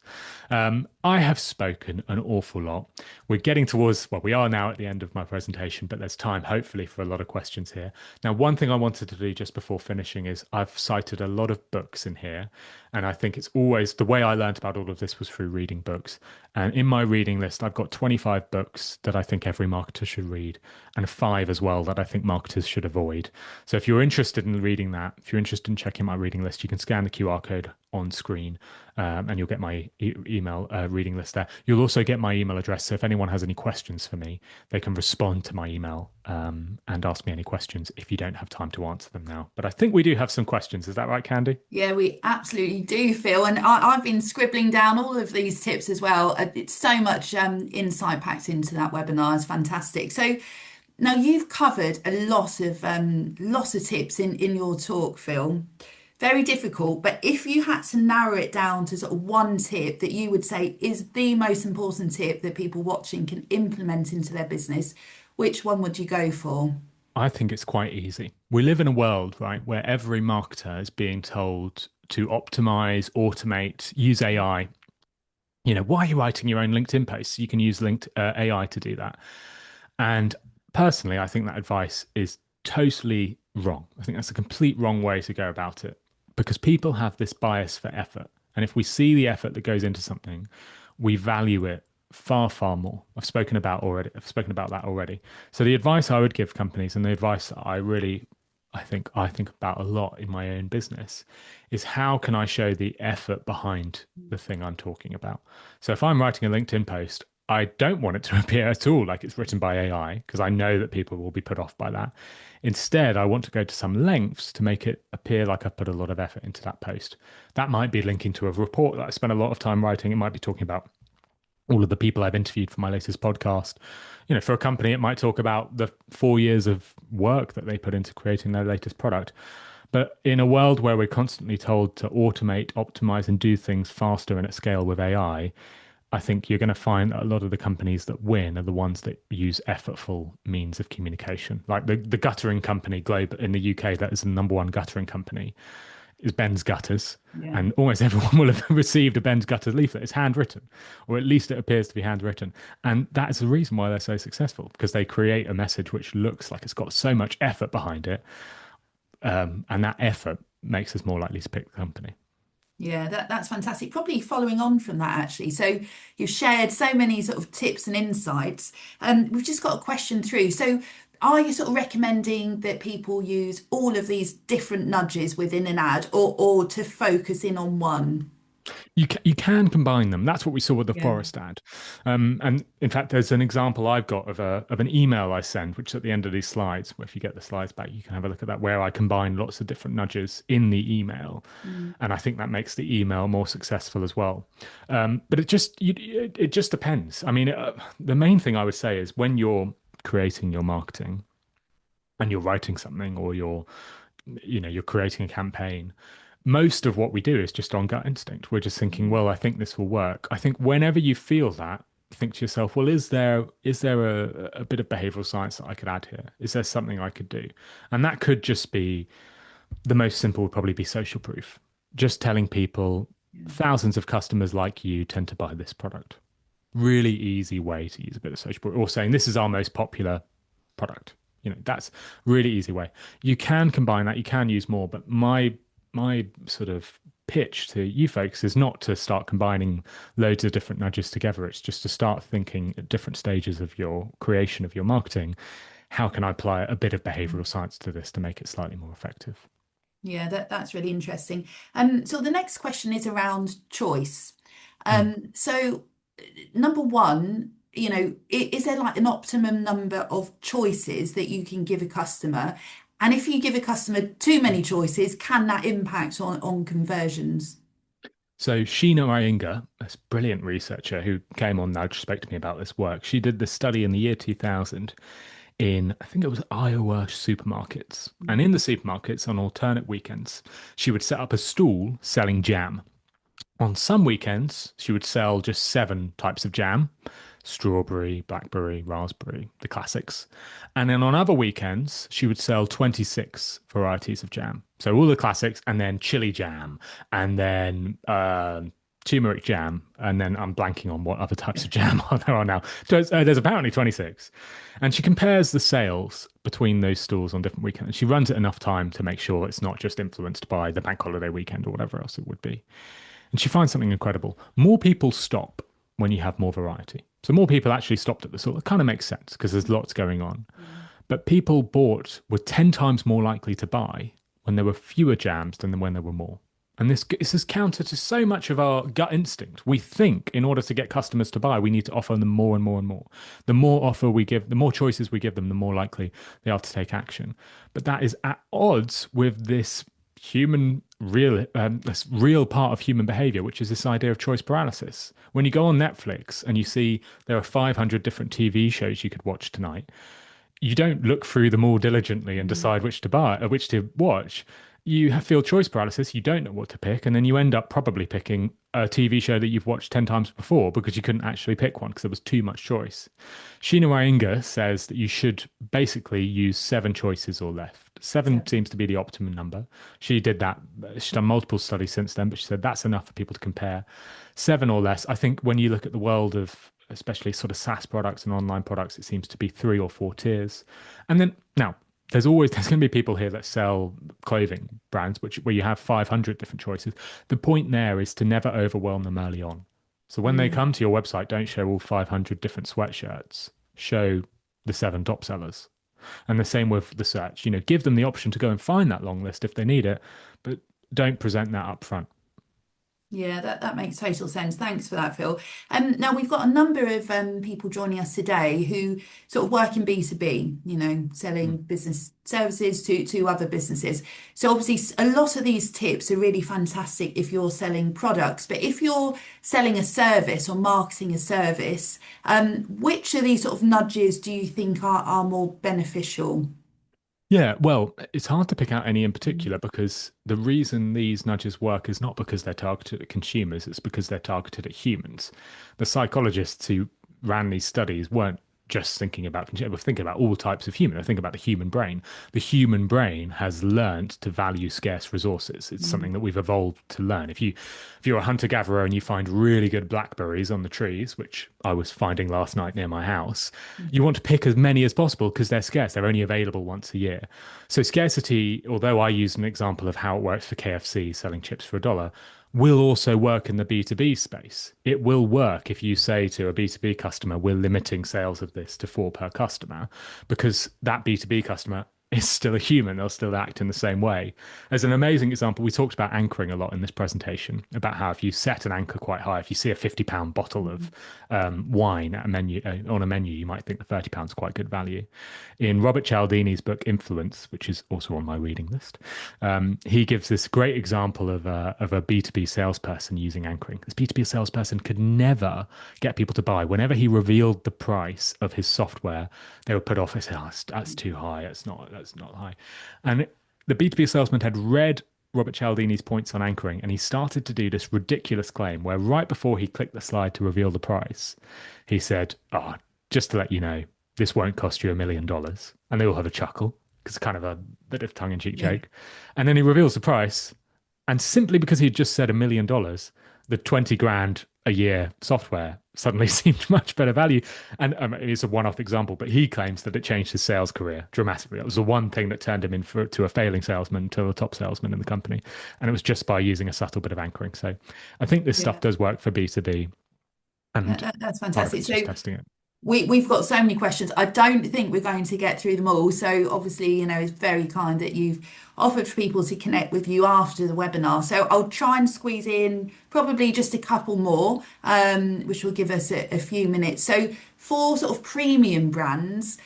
S2: I have spoken an awful lot. We're getting towards, well, we are now at the end of my presentation, but there's time, hopefully, for a lot of questions here. Now, one thing I wanted to do just before finishing is I've cited a lot of books in here, and I think it's always, the way I learned about all of this was through reading books. And in my reading list, I've got 25 books that I think every marketer should read, and 5 as well that I think marketers should avoid. So if you're interested in reading that, if you're interested in checking my reading list, you can scan the QR code on screen, and you'll get my email reading list there. You'll also get my email address. So if anyone has any questions for me, they can respond to my email and ask me any questions if you don't have time to answer them now. But I think we do have some questions. Is that right, Candy?
S1: Yeah, we absolutely do, Phil. And I've been scribbling down all of these tips as well. It's so much insight packed into that webinar. It's fantastic. So now you've covered a lot of tips in your talk, Phil. Very difficult, but if you had to narrow it down to sort of one tip that you would say is the most important tip that people watching can implement into their business, which one would you go for?
S2: I think it's quite easy. We live in a world, right, where every marketer is being told to optimize, automate, use AI. You know, why are you writing your own LinkedIn posts? You can use AI to do that. And personally, I think that advice is totally wrong. I think that's a complete wrong way to go about it, because people have this bias for effort. And if we see the effort that goes into something, we value it far, far more. I've spoken about that already. So the advice I would give companies, and the advice that I think about a lot in my own business, is how can I show the effort behind the thing I'm talking about? So if I'm writing a LinkedIn post, I don't want it to appear at all like it's written by AI because I know that people will be put off by that. Instead, I want to go to some lengths to make it appear like I've put a lot of effort into that post. That might be linking to a report that I spent a lot of time writing. It might be talking about all of the people I've interviewed for my latest podcast. For a company, it might talk about the 4 years of work that they put into creating their latest product. But in a world where we're constantly told to automate, optimize, and do things faster and at scale with I think you're going to find that a lot of the companies that win are the ones that use effortful means of communication. Like the guttering company Globe in the UK, that is the number one guttering company, is Ben's Gutters.
S1: Yeah.
S2: And almost everyone will have received a Ben's Gutters leaflet. It's handwritten, or at least it appears to be handwritten. And that is the reason why they're so successful, because they create a message which looks like it's got so much effort behind it. And that effort makes us more likely to pick the company.
S1: Yeah, that's fantastic. Probably following on from that, actually. So you've shared so many sort of tips and insights. We've just got a question through. So are you sort of recommending that people use all of these different nudges within an ad, or to focus in on one?
S2: You can combine them. That's what we saw with the
S1: Yeah.
S2: forest ad. And in fact, there's an example I've got of an email I send, which is at the end of these slides. Where if you get the slides back, you can have a look at that, where I combine lots of different nudges in the email,
S1: Mm.
S2: and I think that makes the email more successful as well. But it just depends. I mean, the main thing I would say is when you're creating your marketing and you're writing something, or you're creating a campaign, most of what we do is just on gut instinct. We're just thinking, well, I think this will work. I think whenever you feel that, think to yourself, well, is there a bit of behavioral science that I could add here? Is there something I could do? And that could just be the most simple would probably be social proof. Just telling people
S1: Yeah.
S2: thousands of customers like you tend to buy this product. Really easy way to use a bit of social proof, or saying this is our most popular product. That's really easy way. You can combine that, you can use more, but my sort of pitch to you folks is not to start combining loads of different nudges together. It's just to start thinking at different stages of your creation of your marketing. How can I apply a bit of behavioral science to this to make it slightly more effective?
S1: Yeah, that's really interesting. So the next question is around choice.
S2: Hmm.
S1: So number one, is there like an optimum number of choices that you can give a customer? And if you give a customer too many choices, can that impact on conversions?
S2: So Sheena Iyengar, this brilliant researcher who came on Nudge, spoke to me about this work. She did this study in the year 2000 in, I think it was Iowa supermarkets. And in the supermarkets on alternate weekends, she would set up a stall selling jam. On some weekends, she would sell just 7 types of jam: strawberry, blackberry, raspberry, the classics. And then on other weekends, she would sell 26 varieties of jam. So all the classics, and then chili jam, and then turmeric jam, and then I'm blanking on what other types of jam there are now. So there's apparently 26. And she compares the sales between those stores on different weekends. She runs it enough time to make sure it's not just influenced by the bank holiday weekend or whatever else it would be. And she finds something incredible. More people stop when you have more variety. So more people actually stopped at the store. It kind of makes sense because there's lots going on.
S1: Mm.
S2: But people were 10 times more likely to buy when there were fewer jams than when there were more. And this is counter to so much of our gut instinct. We think in order to get customers to buy, we need to offer them more and more and more. The more offer we give, the more choices we give them, the more likely they are to take action. But that is at odds with this real part of human behavior, which is this idea of choice paralysis. When you go on Netflix and you see there are 500 different TV shows you could watch tonight, you don't look through them all diligently and
S1: Mm.
S2: decide which to buy or which to watch. Feel choice paralysis. You don't know what to pick, and then you end up probably picking a TV show that you've watched 10 times before because you couldn't actually pick one because there was too much choice. Sheena Iyengar says that you should basically use 7 choices or less. Seven
S1: So,
S2: seems to be the optimum number. She did that. She's done multiple studies since then, but she said that's enough for people to compare. 7 or less. I think when you look at the world of especially sort of SaaS products and online products, it seems to be 3 or 4 tiers. And then now there's going to be people here that sell clothing brands, where you have 500 different choices. The point there is to never overwhelm them early on. So when they
S1: mm.
S2: come to your website, don't show all 500 different sweatshirts. Show the 7 top sellers. And the same with the search. Give them the option to go and find that long list if they need it, but don't present that up front.
S1: Yeah, that makes total sense. Thanks for that, Phil. Now we've got a number of people joining us today who sort of work in B2B, selling business services to other businesses. So obviously a lot of these tips are really fantastic if you're selling products, but if you're selling a service or marketing a service, which of these sort of nudges do you think are more beneficial?
S2: Yeah, well, it's hard to pick out any in particular because the reason these nudges work is not because they're targeted at consumers, it's because they're targeted at humans. The psychologists who ran these studies weren't just thinking about consumers, they were thinking about all types of human. They think about the human brain. The human brain has learned to value scarce resources. It's something that we've evolved to learn. If you're a hunter-gatherer and you find really good blackberries on the trees, which I was finding last night near my house, you want to pick as many as possible because they're scarce. They're only available once a year. So scarcity, although I used an example of how it works for KFC selling chips for $1, will also work in the B2B space. It will work if you say to a B2B customer, we're limiting sales of this to four per customer, because that B2B customer is still a human. They'll still act in the same way. As an amazing example, we talked about anchoring a lot in this presentation, about how if you set an anchor quite high, if you see a £50 bottle of wine at a menu on a menu, you might think the £30 is quite good value. In Robert Cialdini's book Influence, which is also on my reading list, he gives this great example of a B2B salesperson using anchoring. This B2B salesperson could never get people to buy. Whenever he revealed the price of his software, they would put off and say, oh, that's too high. That's not high. And the B2B salesman had read Robert Cialdini's points on anchoring, and he started to do this ridiculous claim where right before he clicked the slide to reveal the price, he said, oh, just to let you know, this won't cost you $1 million. And they all have a chuckle because it's kind of a bit of tongue-in-cheek
S1: Yeah.
S2: joke. And then he reveals the price. And simply because he had just said $1 million, the 20 grand a year software suddenly seemed much better value. And it's a one-off example, but he claims that it changed his sales career dramatically. It was the one thing that turned him to a failing salesman to a top salesman in the company. And it was just by using a subtle bit of anchoring. So I think this stuff
S1: Yeah,
S2: does work for B2B. And
S1: that's
S2: part of
S1: fantastic.
S2: it's
S1: So
S2: just testing it.
S1: we've got so many questions. I don't think we're going to get through them all. So obviously, it's very kind that you've offered for people to connect with you after the webinar. So I'll try and squeeze in probably just a couple more, which will give us a few minutes. So for sort of premium brands,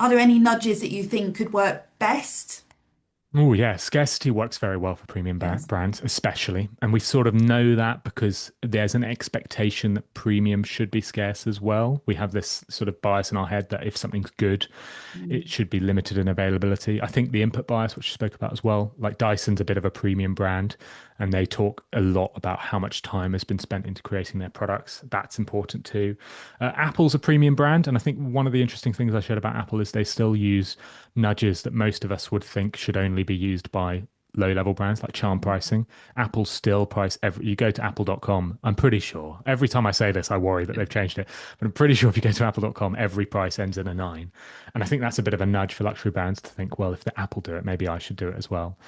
S1: are there any nudges that you think could work best?
S2: Oh, yeah. Scarcity works very well for premium
S1: Yes.
S2: brands, especially. And we sort of know that because there's an expectation that premium should be scarce as well. We have this sort of bias in our head that if something's good, it
S1: Mm.
S2: should be limited in availability. I think the input bias, which you spoke about as well, like Dyson's a bit of a premium brand, and they talk a lot about how much time has been spent into creating their products. That's important too. Apple's a premium brand, and I think one of the interesting things I shared about Apple is they still use nudges that most of us would think should only be used by low level brands like charm pricing. Apple still price you go to apple.com. I'm pretty sure every time I say this, I worry that they've changed it, but I'm pretty sure if you go to apple.com, every price ends in a nine. And I think that's a bit of a nudge for luxury brands to think, well, if the Apple do it, maybe I should do it as well.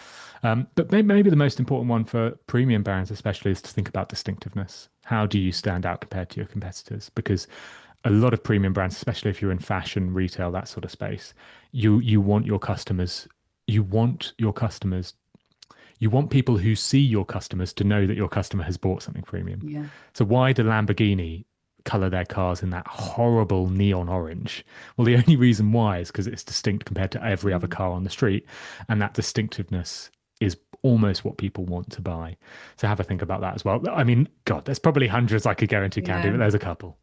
S2: But maybe the most important one for premium brands, especially, is to think about distinctiveness. How do you stand out compared to your competitors? Because a lot of premium brands, especially if you're in fashion, retail, that sort of space, you want your customers, you want your customers, you want people who see your customers to know that your customer has bought something premium.
S1: Yeah.
S2: So why do Lamborghini color their cars in that horrible neon orange? Well, the only reason why is because it's distinct compared to every other
S1: Mm.
S2: car on the street, and that distinctiveness is almost what people want to buy. So have a think about that as well. I mean, God, there's probably hundreds I could go into, Candy,
S1: Yeah.
S2: but there's a couple.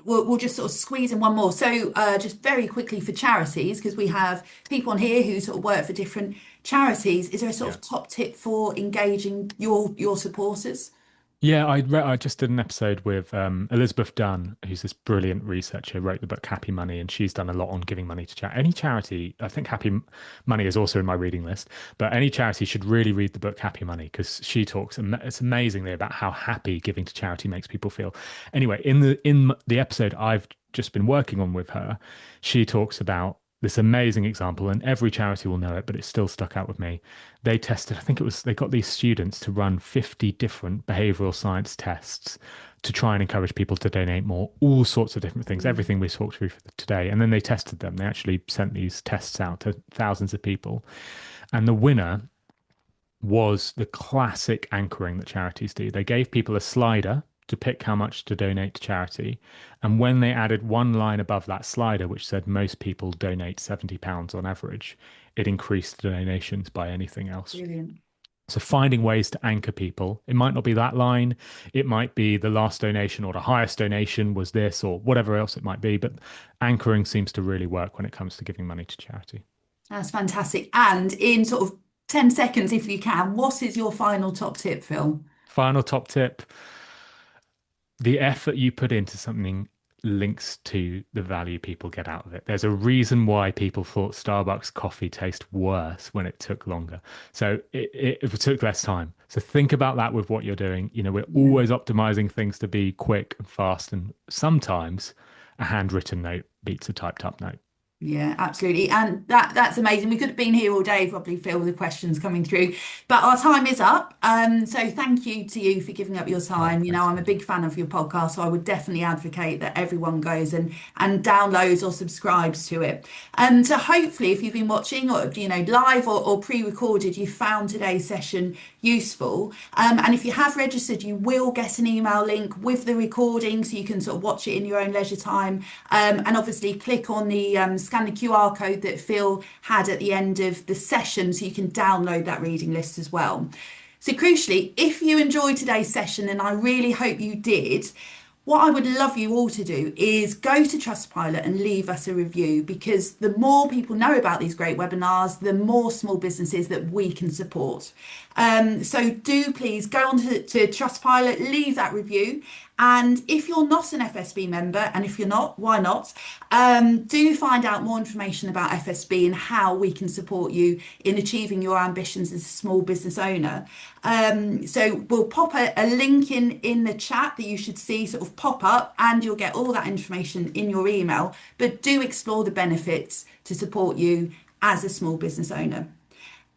S1: We'll just sort of squeeze in one more. So, just very quickly for charities, because we have people on here who sort of work for different charities. Is there a sort
S2: Yeah.
S1: of top tip for engaging your supporters?
S2: Yeah, I just did an episode with Elizabeth Dunn, who's this brilliant researcher, wrote the book Happy Money, and she's done a lot on giving money to charity. Any charity, I think Money is also in my reading list, but any charity should really read the book Happy Money because she talks, it's amazingly about how happy giving to charity makes people feel. Anyway, in the episode I've just been working on with her, she talks about this amazing example, and every charity will know it, but it still stuck out with me. They tested, I think it was, they got these students to run 50 different behavioral science tests to try and encourage people to donate more, all sorts of different things,
S1: Mm.
S2: everything we talked through today. And then they tested them. They actually sent these tests out to thousands of people. And the winner was the classic anchoring that charities do. They gave people a slider to pick how much to donate to charity. And when they added one line above that slider, which said most people donate £70 on average, it increased the donations by anything else.
S1: Brilliant.
S2: So finding ways to anchor people. It might not be that line. It might be the last donation or the highest donation was this or whatever else it might be. But anchoring seems to really work when it comes to giving money to charity.
S1: That's fantastic. And in sort of 10 seconds, if you can, what is your final top tip, Phil?
S2: Final top tip. The effort you put into something links to the value people get out of it. There's a reason why people thought Starbucks coffee tastes worse when it took longer. So it took less time. So think about that with what you're doing. You know, we're
S1: Yeah.
S2: always optimizing things to be quick and fast, and sometimes a handwritten note beats a typed up note.
S1: Yeah, absolutely. And that's amazing. We could have been here all day, probably, Phil, with the questions coming through. But our time is up. So thank you to you for giving up your
S2: Oh,
S1: time. You know,
S2: thanks,
S1: I'm a
S2: Candy.
S1: big fan of your podcast, so I would definitely advocate that everyone goes and downloads or subscribes to it. So hopefully if you've been watching or live or pre-recorded, you found today's session useful. And if you have registered, you will get an email link with the recording so you can sort of watch it in your own leisure time. And obviously click on the scan the QR code that Phil had at the end of the session so you can download that reading list as well. So crucially, if you enjoyed today's session, and I really hope you did, what I would love you all to do is go to Trustpilot and leave us a review, because the more people know about these great webinars, the more small businesses that we can support. So do please go on to Trustpilot, leave that review. And if you're not an FSB member, and if you're not, why not? Do find out more information about FSB and how we can support you in achieving your ambitions as a small business owner. So we'll pop a link in the chat that you should see sort of pop up, and you'll get all that information in your email. But do explore the benefits to support you as a small business owner.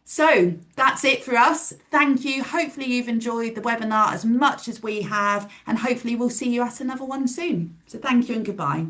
S1: So that's it for us. Thank you. Hopefully you've enjoyed the webinar as much as we have, and hopefully we'll see you at another one soon. So thank you and goodbye.